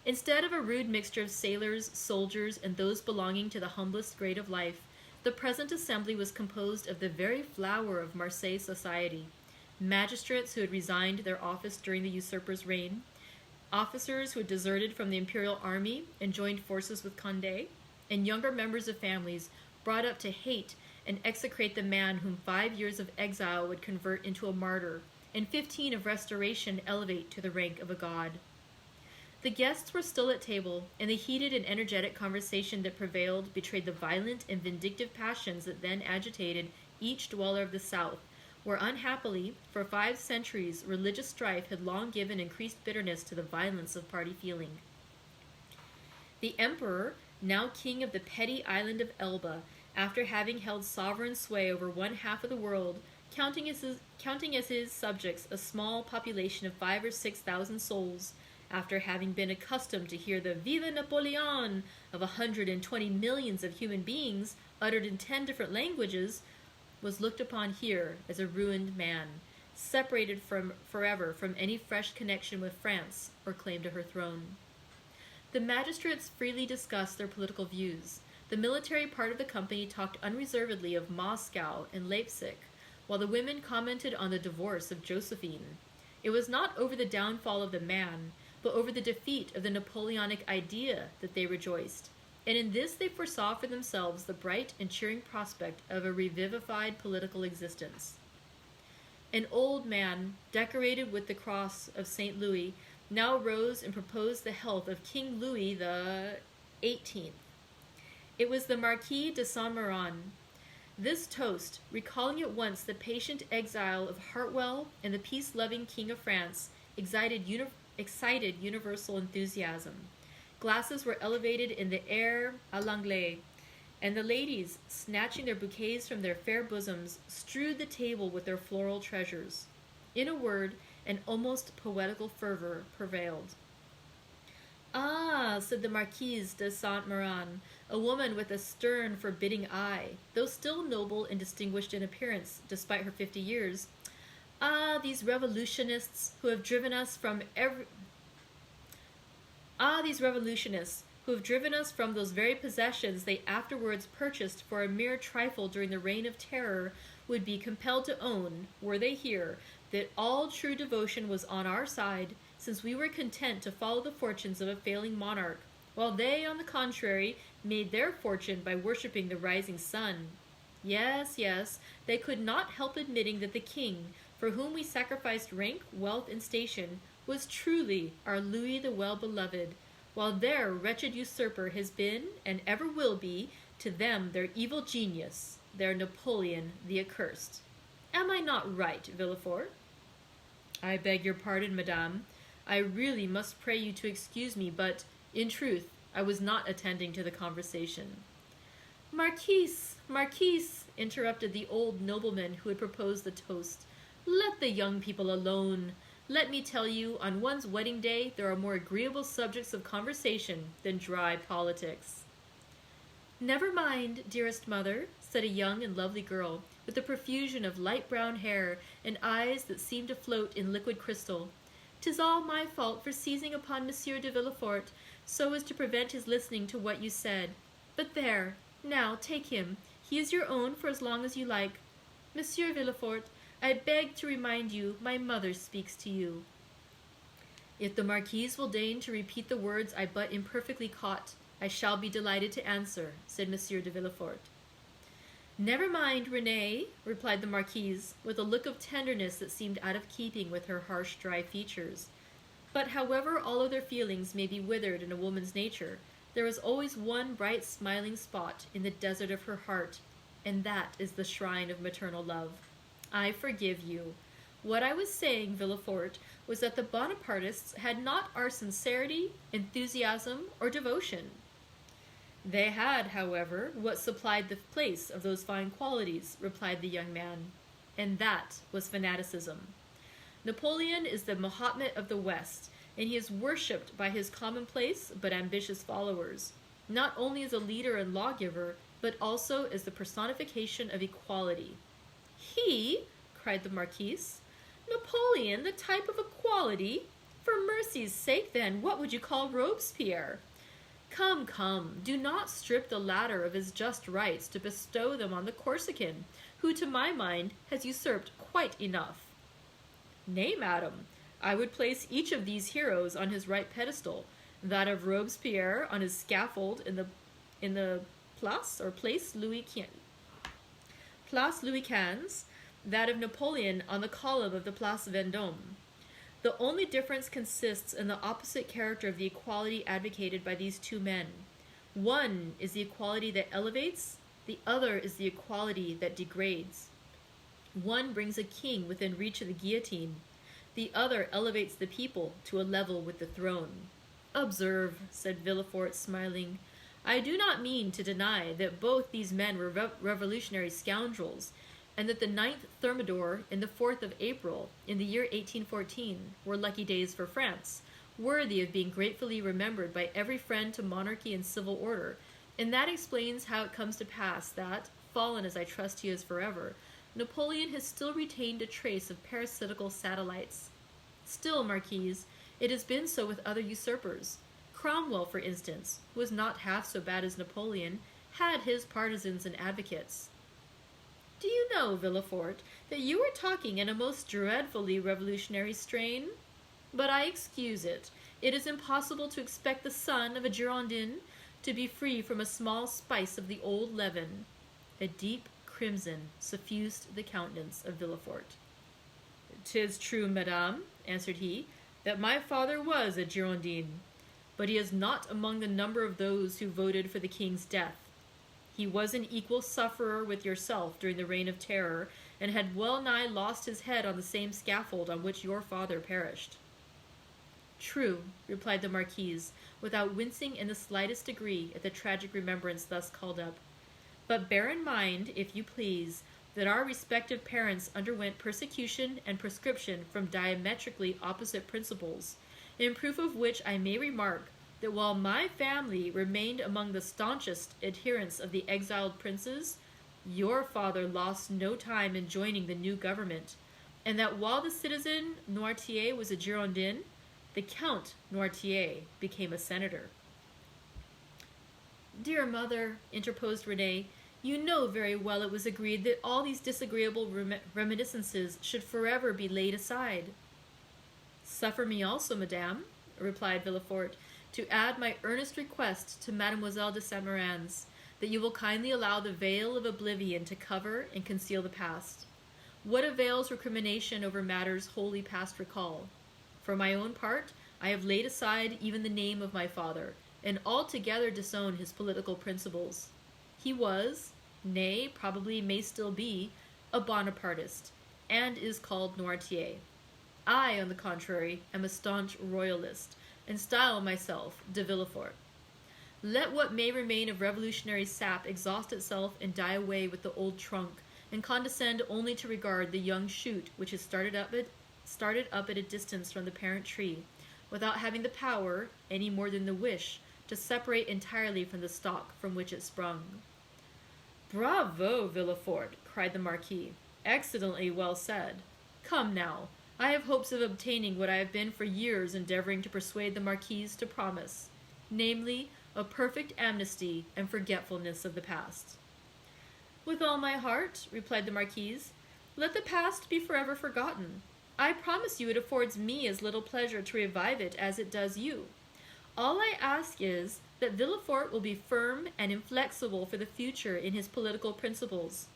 Instead of a rude mixture of sailors, soldiers, and those belonging to the humblest grade of life, the present assembly was composed of the very flower of Marseille society: magistrates who had resigned their office during the usurper's reign, officers who had deserted from the imperial army and joined forces with Condé, and younger members of families brought up to hate and execrate the man whom 5 years of exile would convert into a martyr, and 15 of restoration elevate to the rank of a god. The guests were still at table, and the heated and energetic conversation that prevailed betrayed the violent and vindictive passions that then agitated each dweller of the South, where unhappily, for 5 centuries, religious strife had long given increased bitterness to the violence of party feeling. The emperor, now king of the petty island of Elba, after having held sovereign sway over 1/2 of the world, counting as his subjects a small population of 5,000 or 6,000 souls, after having been accustomed to hear the Vive Napoleon of 120 millions of human beings uttered in 10 different languages, was looked upon here as a ruined man, separated forever from any fresh connection with France or claim to her throne. The magistrates freely discussed their political views. The military part of the company talked unreservedly of Moscow and Leipzig, while the women commented on the divorce of Josephine. It was not over the downfall of the man, but over the defeat of the Napoleonic idea that they rejoiced, and in this they foresaw for themselves the bright and cheering prospect of a revivified political existence. An old man, decorated with the cross of St. Louis, now rose and proposed the health of King Louis XVIII. It was the Marquis de Saint-Méran. This toast, recalling at once the patient exile of Hartwell and the peace-loving King of France, excited universal enthusiasm. Glasses were elevated in the air à l'anglaise, and the ladies, snatching their bouquets from their fair bosoms, strewed the table with their floral treasures. In a word, an almost poetical fervor prevailed. "Ah," said the Marquise de Saint-Méran, a woman with a stern, forbidding eye, though still noble and distinguished in appearance, despite her 50 years. "Ah, these revolutionists who have driven us from those very possessions they afterwards purchased for a mere trifle during the reign of terror, would be compelled to own, were they here, that all true devotion was on our side, since we were content to follow the fortunes of a failing monarch, while they, on the contrary, made their fortune by worshipping the rising sun. Yes, yes, they could not help admitting that the king, for whom we sacrificed rank, wealth, and station, was truly our Louis the well-beloved, while their wretched usurper has been, and ever will be, to them their evil genius, their Napoleon the accursed. Am I not right, Villefort?" "I beg your pardon, madame. I really must pray you to excuse me, but, in truth, I was not attending to the conversation." "Marquise, Marquise," interrupted the old nobleman who had proposed the toast, "let the young people alone. Let me tell you, on one's wedding day there are more agreeable subjects of conversation than dry politics." "Never mind, dearest mother," said a young and lovely girl, with a profusion of light brown hair and eyes that seemed to float in liquid crystal. "'Tis all my fault for seizing upon Monsieur de Villefort, so as to prevent his listening to what you said. But there, now, take him. He is your own for as long as you like. Monsieur Villefort, I beg to remind you my mother speaks to you." "If the Marquise will deign to repeat the words I but imperfectly caught, I shall be delighted to answer," said Monsieur de Villefort. "Never mind, Renee," replied the Marquise, with a look of tenderness that seemed out of keeping with her harsh, dry features. "But however all other feelings may be withered in a woman's nature, there is always one bright smiling spot in the desert of her heart, and that is the shrine of maternal love. I forgive you. What I was saying, Villefort, was that the Bonapartists had not our sincerity, enthusiasm, or devotion. They had, however, what supplied the place of those fine qualities," replied the young man, "and that was fanaticism. Napoleon is the Mahomet of the West, and he is worshipped by his commonplace but ambitious followers, not only as a leader and lawgiver, but also as the personification of equality." "He?" cried the Marquise. "Napoleon, the type of equality? For mercy's sake, then, what would you call Robespierre? Come, come, do not strip the latter of his just rights to bestow them on the Corsican, who, to my mind, has usurped quite enough." "Nay, madam, I would place each of these heroes on his right pedestal, that of Robespierre on his scaffold in the Place Louis XV, that of Napoleon on the column of the Place Vendôme. The only difference consists in the opposite character of the equality advocated by these two men. One is the equality that elevates, the other is the equality that degrades. One brings a king within reach of the guillotine, the other elevates the people to a level with the throne. Observe," said Villefort, smiling, "I do not mean to deny that both these men were revolutionary scoundrels, and that the 9th Thermidor and the 4th of April in the year 1814 were lucky days for France, worthy of being gratefully remembered by every friend to monarchy and civil order, and that explains how it comes to pass that, fallen as I trust he is forever, Napoleon has still retained a trace of parasitical satellites. Still, Marquise, it has been so with other usurpers. Cromwell, for instance, who was not half so bad as Napoleon, had his partisans and advocates. Do you know, Villefort, that you are talking in a most dreadfully revolutionary strain? But I excuse it. It is impossible to expect the son of a Girondin to be free from a small spice of the old leaven." A deep crimson suffused the countenance of Villefort. "'Tis true, madame," answered he, "that my father was a Girondin, but he is not among the number of those who voted for the king's death. He was an equal sufferer with yourself during the Reign of Terror, and had well nigh lost his head on the same scaffold on which your father perished." "True," replied the Marquise, without wincing in the slightest degree at the tragic remembrance thus called up. "But bear in mind, if you please, that our respective parents underwent persecution and proscription from diametrically opposite principles, in proof of which I may remark that while my family remained among the staunchest adherents of the exiled princes, your father lost no time in joining the new government, and that while the citizen Noirtier was a Girondin, the Count Noirtier became a senator." "Dear mother," interposed Renee, "you know very well it was agreed that all these disagreeable reminiscences should forever be laid aside." "Suffer me also, madame," replied Villefort, "to add my earnest request to Mademoiselle de Saint-Méran's, that you will kindly allow the veil of oblivion to cover and conceal the past. What avails recrimination over matters wholly past recall? For my own part, I have laid aside even the name of my father, and altogether disown his political principles. He was, nay, probably may still be, a Bonapartist, and is called Noirtier. I, on the contrary, am a staunch royalist, and style myself de Villefort. Let what may remain of revolutionary sap exhaust itself and die away with the old trunk, and condescend only to regard the young shoot which is started up at a distance from the parent tree, without having the power, any more than the wish, to separate entirely from the stalk from which it sprung." "Bravo, Villefort!" cried the Marquis. "Excellently well said. Come now, I have hopes of obtaining what I have been for years endeavoring to persuade the Marquise to promise, namely, a perfect amnesty and forgetfulness of the past." With all my heart, replied the Marquise. Let the past be forever forgotten. I promise you it affords me as little pleasure to revive it as it does you. All I ask is that Villefort will be firm and inflexible for the future in his political principles.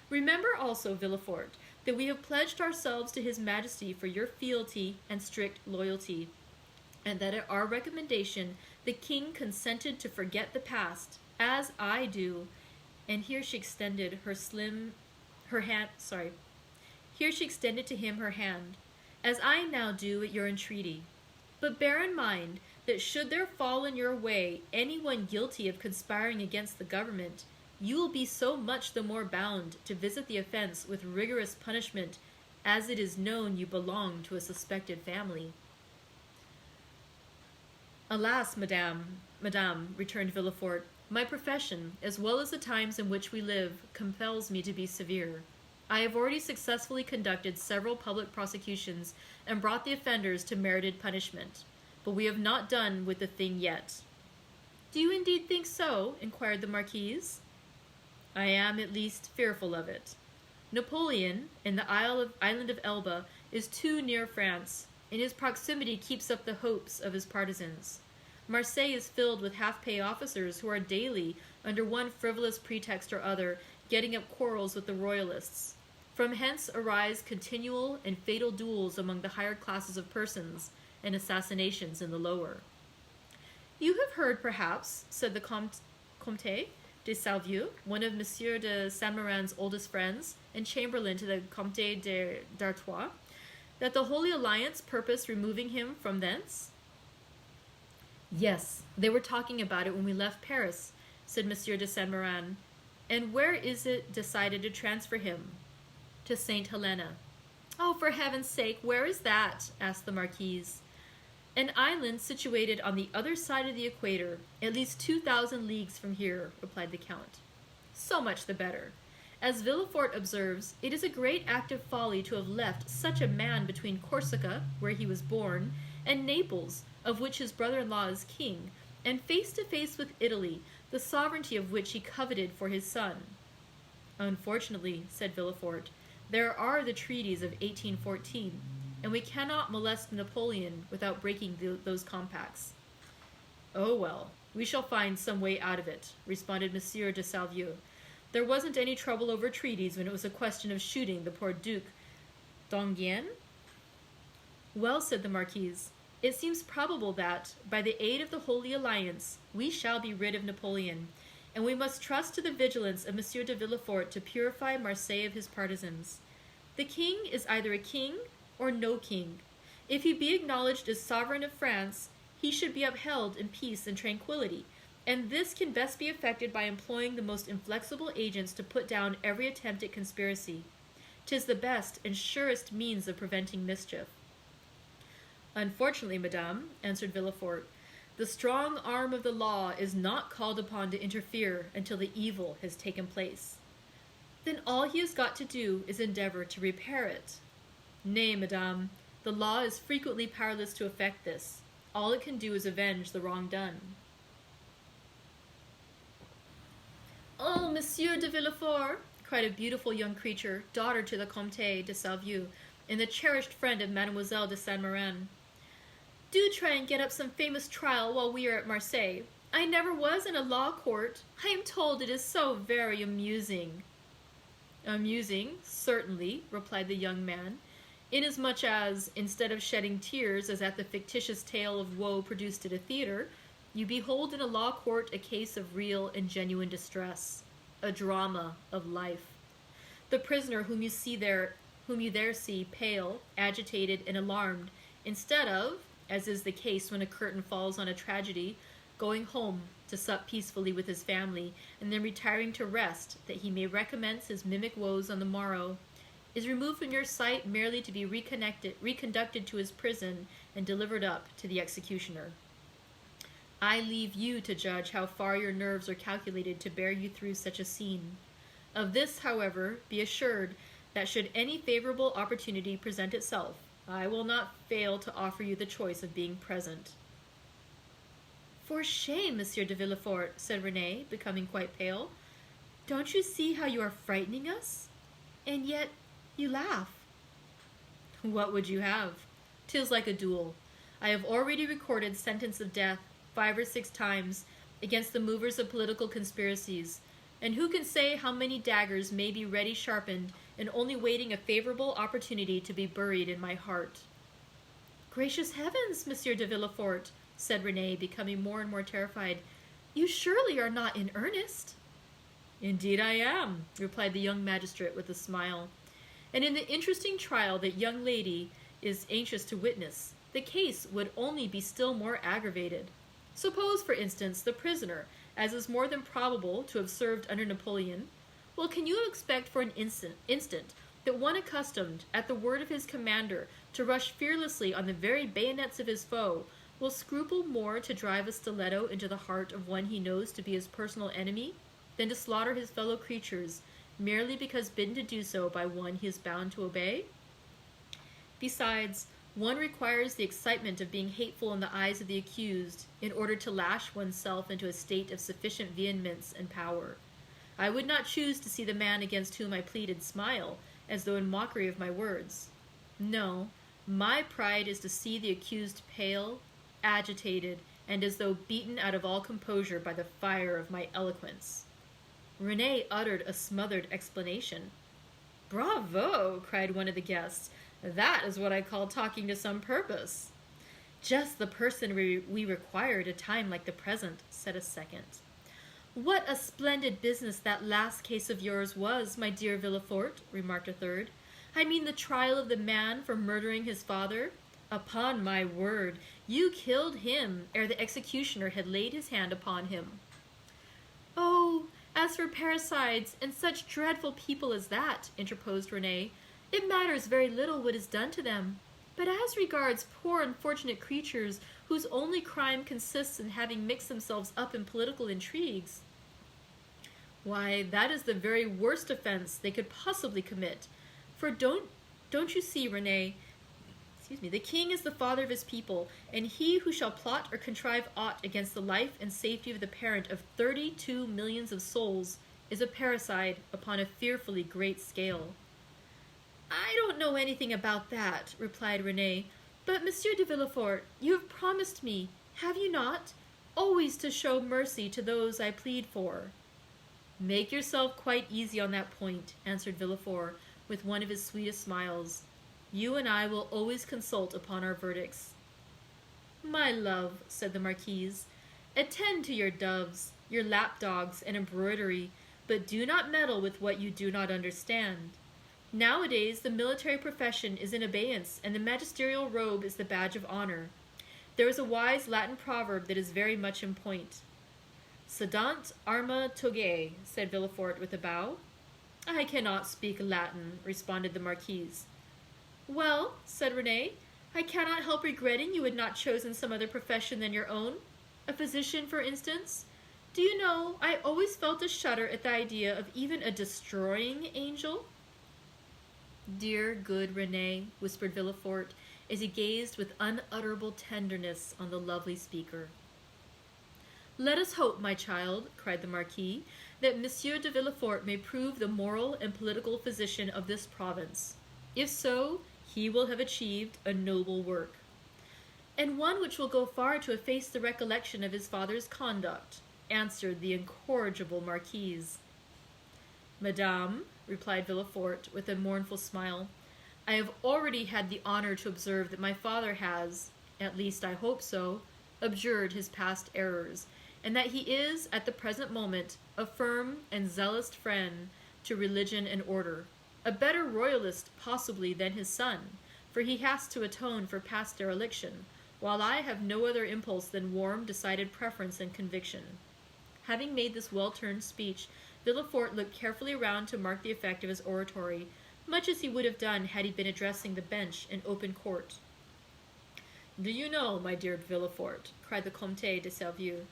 Remember also, Villefort, that we have pledged ourselves to His Majesty for your fealty and strict loyalty, and that at our recommendation the king consented to forget the past, as I do. And here she extended Here she extended to him her hand, as I now do at your entreaty. But bear in mind that should there fall in your way anyone guilty of conspiring against the government, you will be so much the more bound to visit the offense with rigorous punishment, as it is known you belong to a suspected family. Alas, madame, returned Villefort, my profession, as well as the times in which we live, compels me to be severe. I have already successfully conducted several public prosecutions and brought the offenders to merited punishment, but we have not done with the thing yet. Do you indeed think so? Inquired the Marquise. I am at least fearful of it. Napoleon, in the island of Elba, is too near France, and his proximity keeps up the hopes of his partisans. Marseille is filled with half-pay officers who are daily, under one frivolous pretext or other, getting up quarrels with the royalists. From hence arise continual and fatal duels among the higher classes of persons, and assassinations in the lower. You have heard, perhaps, said the Comte de Salvieux, one of Monsieur de Saint-Méran's oldest friends, and chamberlain to the Comte d'Artois, that the Holy Alliance purposed removing him from thence? Yes, they were talking about it when we left Paris, said Monsieur de Saint-Méran. And where is it decided to transfer him? To St. Helena. Oh, for heaven's sake, where is that? Asked the Marquise. An island situated on the other side of the equator, at least 2,000 leagues from here, replied the Count. So much the better. As Villefort observes, it is a great act of folly to have left such a man between Corsica, where he was born, and Naples, of which his brother-in-law is king, and face to face with Italy, the sovereignty of which he coveted for his son. Unfortunately, said Villefort, there are the treaties of 1814, and we cannot molest Napoleon without breaking those compacts. Oh well, we shall find some way out of it, responded Monsieur de Salvieux. There wasn't any trouble over treaties when it was a question of shooting the poor Duc d'Enghien. Well, said the Marquise, it seems probable that, by the aid of the Holy Alliance, we shall be rid of Napoleon, and we must trust to the vigilance of Monsieur de Villefort to purify Marseille of his partisans. The king is either a king or no king. If he be acknowledged as sovereign of France, he should be upheld in peace and tranquility, and this can best be effected by employing the most inflexible agents to put down every attempt at conspiracy. 'Tis the best and surest means of preventing mischief. Unfortunately, madame, answered Villefort, the strong arm of the law is not called upon to interfere until the evil has taken place. Then all he has got to do is endeavor to repair it. Nay, madame, the law is frequently powerless to effect this. All it can do is avenge the wrong done. Oh, Monsieur de Villefort, cried a beautiful young creature, daughter to the Comte de Salvieux, and the cherished friend of Mademoiselle de Saint-Méran. Do try and get up some famous trial while we are at Marseille. I never was in a law court. I am told it is so very amusing. Amusing, certainly, replied the young man, inasmuch as, instead of shedding tears as at the fictitious tale of woe produced at a theater, you behold in a law court a case of real and genuine distress, a drama of life. The prisoner whom you there see pale, agitated, and alarmed, instead of, as is the case when a curtain falls on a tragedy, going home to sup peacefully with his family, and then retiring to rest, that he may recommence his mimic woes on the morrow, is removed from your sight merely to be reconducted to his prison and delivered up to the executioner. I leave you to judge how far your nerves are calculated to bear you through such a scene. Of this, however, be assured that should any favorable opportunity present itself, I will not fail to offer you the choice of being present. For shame, Monsieur de Villefort, said Renée, becoming quite pale. Don't you see how you are frightening us? And yet you laugh. What would you have? 'Tis like a duel. I have already recorded sentence of death 5 or 6 times against the movers of political conspiracies, and who can say how many daggers may be ready sharpened and only waiting a favorable opportunity to be buried in my heart? Gracious heavens, Monsieur de Villefort, said Renee, becoming more and more terrified. You surely are not in earnest. Indeed I am, replied the young magistrate with a smile. And in the interesting trial that young lady is anxious to witness, the case would only be still more aggravated. Suppose, for instance, the prisoner, as is more than probable to have served under Napoleon, well, can you expect for an instant that one accustomed, at the word of his commander, to rush fearlessly on the very bayonets of his foe, will scruple more to drive a stiletto into the heart of one he knows to be his personal enemy, than to slaughter his fellow creatures, merely because bidden to do so by one he is bound to obey? Besides, one requires the excitement of being hateful in the eyes of the accused in order to lash oneself into a state of sufficient vehemence and power. I would not choose to see the man against whom I pleaded smile, as though in mockery of my words. No, my pride is to see the accused pale, agitated, and as though beaten out of all composure by the fire of my eloquence. Renee uttered a smothered exclamation. Bravo! Cried one of the guests. That is what I call talking to some purpose. Just the person we require at a time like the present, said a second. What a splendid business that last case of yours was, my dear Villefort, remarked a third. I mean the trial of the man for murdering his father. Upon my word, you killed him ere the executioner had laid his hand upon him. Oh, as for parricides and such dreadful people as that, interposed Renee, it matters very little what is done to them. But as regards poor unfortunate creatures whose only crime consists in having mixed themselves up in political intrigues, why, that is the very worst offense they could possibly commit. For don't you see, Renee, the king is the father of his people, and he who shall plot or contrive aught against the life and safety of the parent of 32 millions of souls is a parricide upon a fearfully great scale. I don't know anything about that, replied Renee, but Monsieur de Villefort, you have promised me, have you not, always to show mercy to those I plead for. Make yourself quite easy on that point, answered Villefort, with one of his sweetest smiles. You and I will always consult upon our verdicts. My love, said the Marquise, attend to your doves, your lapdogs, and embroidery, but do not meddle with what you do not understand. Nowadays, the military profession is in abeyance, and the magisterial robe is the badge of honor. There is a wise Latin proverb that is very much in point. Sedant arma togae, said Villefort with a bow. I cannot speak Latin, responded the Marquise. Well, said Renee, I cannot help regretting you had not chosen some other profession than your own. A physician, for instance. Do you know, I always felt a shudder at the idea of even a destroying angel. Dear good Renee, whispered Villefort, as he gazed with unutterable tenderness on the lovely speaker. Let us hope, my child, cried the Marquis, that Monsieur de Villefort may prove the moral and political physician of this province. If so, he will have achieved a noble work, and one which will go far to efface the recollection of his father's conduct, answered the incorrigible Marquise. Madame, replied Villefort with a mournful smile, I have already had the honor to observe that my father has, at least I hope so, abjured his past errors, and that he is, at the present moment, a firm and zealous friend to religion and order, a better royalist possibly than his son, for he has to atone for past dereliction, while I have no other impulse than warm, decided preference and conviction. Having made this well-turned speech, Villefort looked carefully round to mark the effect of his oratory, much as he would have done had he been addressing the bench in open court. Do you know, my dear Villefort, cried the Comte de Servieux,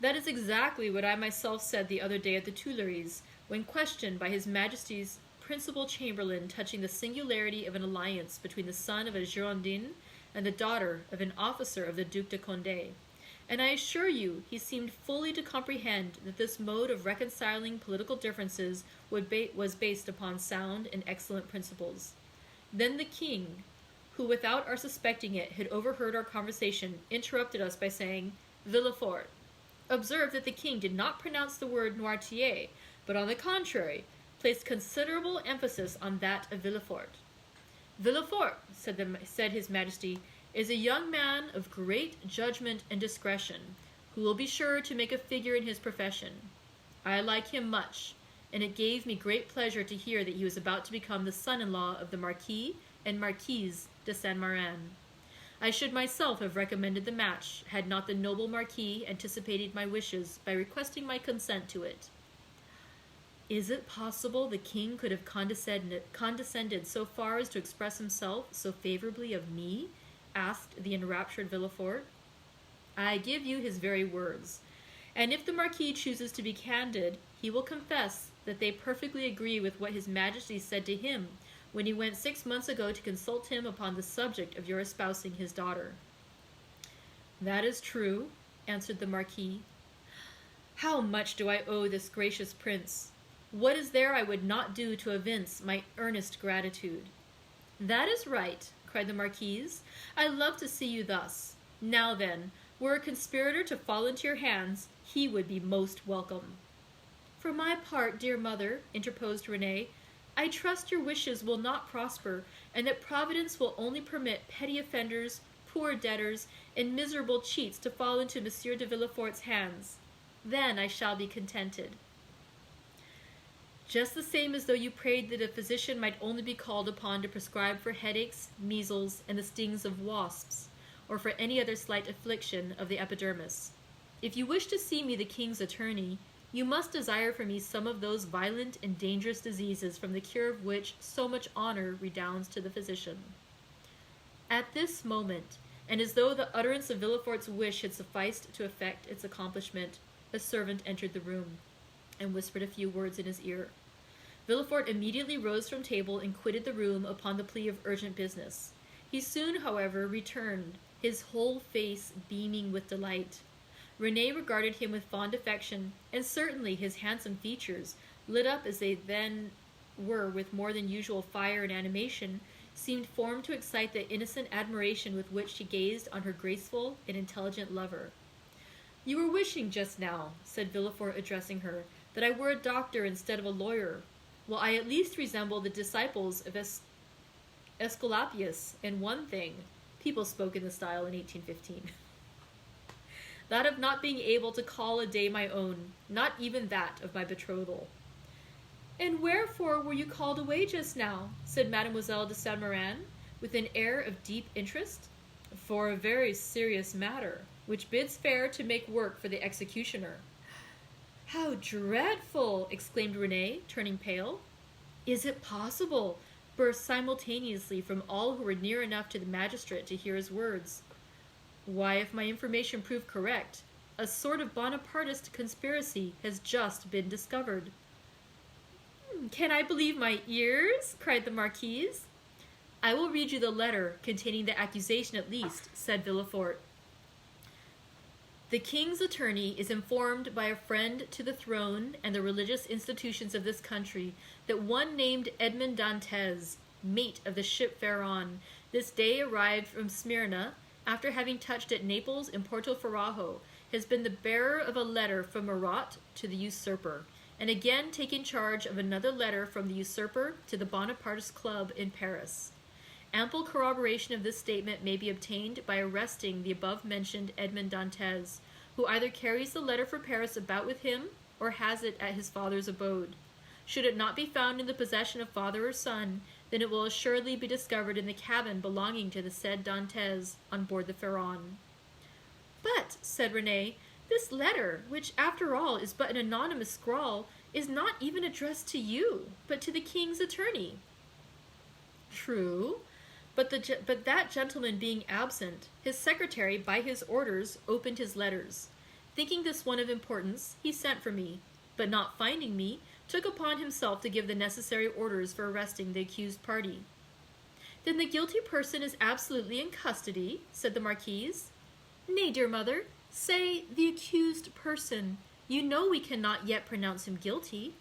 that is exactly what I myself said the other day at the Tuileries, when questioned by His Majesty's principal chamberlain touching the singularity of an alliance between the son of a Girondin and the daughter of an officer of the Duc de Condé, and I assure you he seemed fully to comprehend that this mode of reconciling political differences was based upon sound and excellent principles. Then the king, who without our suspecting it had overheard our conversation, interrupted us by saying, Villefort. Observe that the king did not pronounce the word Noirtier, but on the contrary, placed considerable emphasis on that of Villefort. Villefort, said his majesty, is a young man of great judgment and discretion, who will be sure to make a figure in his profession. I like him much, and it gave me great pleasure to hear that he was about to become the son-in-law of the Marquis and Marquise de Saint-Méran. I should myself have recommended the match, had not the noble Marquis anticipated my wishes by requesting my consent to it. Is it possible the king could have condescended so far as to express himself so favorably of me? Asked the enraptured Villefort. I give you his very words, and if the Marquis chooses to be candid, he will confess that they perfectly agree with what his majesty said to him when he went 6 months ago to consult him upon the subject of your espousing his daughter. That is true, answered the Marquis. How much do I owe this gracious prince? What is there I would not do to evince my earnest gratitude? That is right, cried the Marquise. I love to see you thus. Now then, were a conspirator to fall into your hands, he would be most welcome. For my part, dear mother, interposed Renee, I trust your wishes will not prosper, and that Providence will only permit petty offenders, poor debtors, and miserable cheats to fall into Monsieur de Villefort's hands. Then I shall be contented. Just the same as though you prayed that a physician might only be called upon to prescribe for headaches, measles, and the stings of wasps, or for any other slight affliction of the epidermis. If you wish to see me the king's attorney, you must desire for me some of those violent and dangerous diseases from the cure of which so much honor redounds to the physician. At this moment, and as though the utterance of Villefort's wish had sufficed to effect its accomplishment, a servant entered the room and whispered a few words in his ear. Villefort immediately rose from table and quitted the room upon the plea of urgent business. He soon, however, returned, his whole face beaming with delight. Renee regarded him with fond affection, and certainly his handsome features, lit up as they then were with more than usual fire and animation, seemed formed to excite the innocent admiration with which she gazed on her graceful and intelligent lover. You were wishing just now, said Villefort, addressing her, that I were a doctor instead of a lawyer. Well, I at least resemble the disciples of Aesculapius in one thing. People spoke in the style in 1815. That of not being able to call a day my own, not even that of my betrothal. And wherefore were you called away just now? Said Mademoiselle de Saint-Méran, with an air of deep interest. For a very serious matter, which bids fair to make work for the executioner. How dreadful! Exclaimed Renee, turning pale. Is it possible? Burst simultaneously from all who were near enough to the magistrate to hear his words. Why, if my information prove correct, a sort of Bonapartist conspiracy has just been discovered. Can I believe my ears? Cried the Marquise. I will read you the letter containing the accusation at least, said Villefort. The king's attorney is informed by a friend to the throne and the religious institutions of this country that one named Edmond Dantès, mate of the ship Pharaon, this day arrived from Smyrna, after having touched at Naples and Porto Ferrajo, has been the bearer of a letter from Marat to the usurper, and again taken charge of another letter from the usurper to the Bonapartist Club in Paris. Ample corroboration of this statement may be obtained by arresting the above-mentioned Edmond Dantès, who either carries the letter for Paris about with him or has it at his father's abode. Should it not be found in the possession of father or son, then it will assuredly be discovered in the cabin belonging to the said Dantès on board the Pharaon. But, said Renee, this letter, which after all is but an anonymous scrawl, is not even addressed to you, but to the king's attorney. True, but that gentleman being absent, his secretary, by his orders, opened his letters. Thinking this one of importance, he sent for me, but not finding me, took upon himself to give the necessary orders for arresting the accused party. Then the guilty person is absolutely in custody, said the Marquise. Nay, dear mother, Say the accused person. You know we cannot yet pronounce him guilty.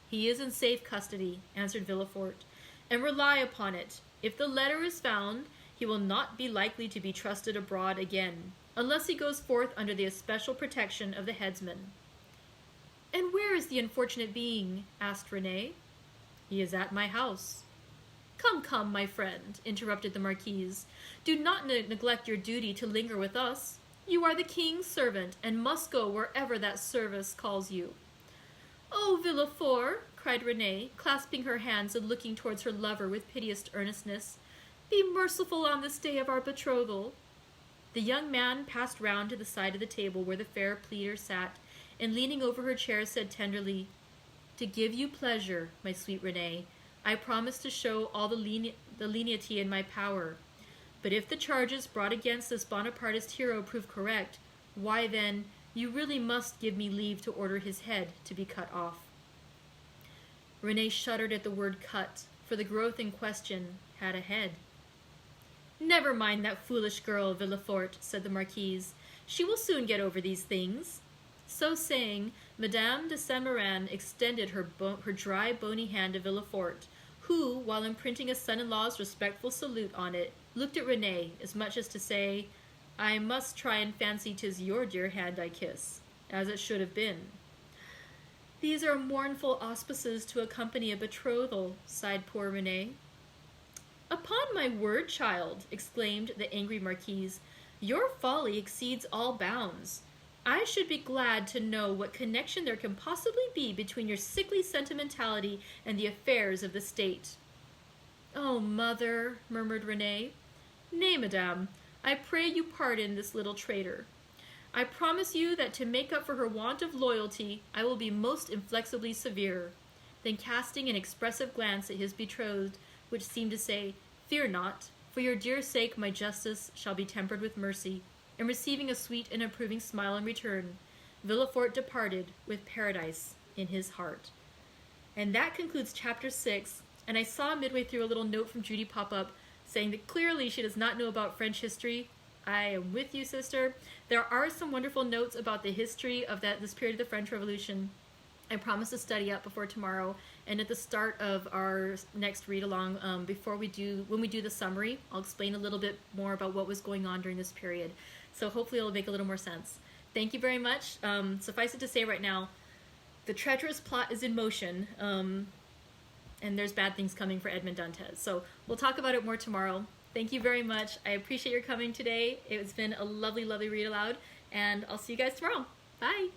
He is in safe custody, answered Villefort, and rely upon it, if the letter is found, he will not be likely to be trusted abroad again, unless he goes forth under the especial protection of the headsman. And where is the unfortunate being? Asked Renee. He is at my house. Come, come, my friend, interrupted the Marquise. Do not neglect your duty to linger with us. You are the king's servant, and must go wherever that service calls you. Oh, Villefort, cried Renee, clasping her hands and looking towards her lover with piteous earnestness, be merciful on this day of our betrothal. The young man passed round to the side of the table where the fair pleader sat, and leaning over her chair said tenderly, To give you pleasure, my sweet Renee, I promise to show all the lenity in my power. But if the charges brought against this Bonapartist hero prove correct, why then, you really must give me leave to order his head to be cut off. Renee shuddered at the word cut, for the growth in question had a head. Never mind that foolish girl, Villefort, said the Marquise. She will soon get over these things. So saying, Madame de Saint-Méran extended her dry, bony hand to Villefort, who, while imprinting a son-in-law's respectful salute on it, looked at Renee, as much as to say, I must try and fancy 'tis your dear hand I kiss, as it should have been. These are mournful auspices to accompany a betrothal, sighed poor Renee. Upon my word, child, exclaimed the angry Marquise, your folly exceeds all bounds. I should be glad to know what connection there can possibly be between your sickly sentimentality and the affairs of the state. Oh, mother, murmured Renee. Nay, madame, I pray you pardon this little traitor. I promise you that to make up for her want of loyalty, I will be most inflexibly severe. Then casting an expressive glance at his betrothed, which seemed to say, Fear not, for your dear sake my justice shall be tempered with mercy, and receiving a sweet and approving smile in return, Villefort departed with paradise in his heart. And that concludes chapter 6, and I saw midway through a little note from Judy pop up saying that clearly she does not know about French history. I am with you, sister. There are some wonderful notes about the history of this period of the French Revolution. I promise to study up before tomorrow, and at the start of our next read-along, when we do the summary, I'll explain a little bit more about what was going on during this period. So hopefully it'll make a little more sense. Thank you very much. Suffice it to say right now, the treacherous plot is in motion, and there's bad things coming for Edmond Dantes. So we'll talk about it more tomorrow. Thank you very much. I appreciate your coming today. It's been a lovely, lovely read aloud, and I'll see you guys tomorrow. Bye.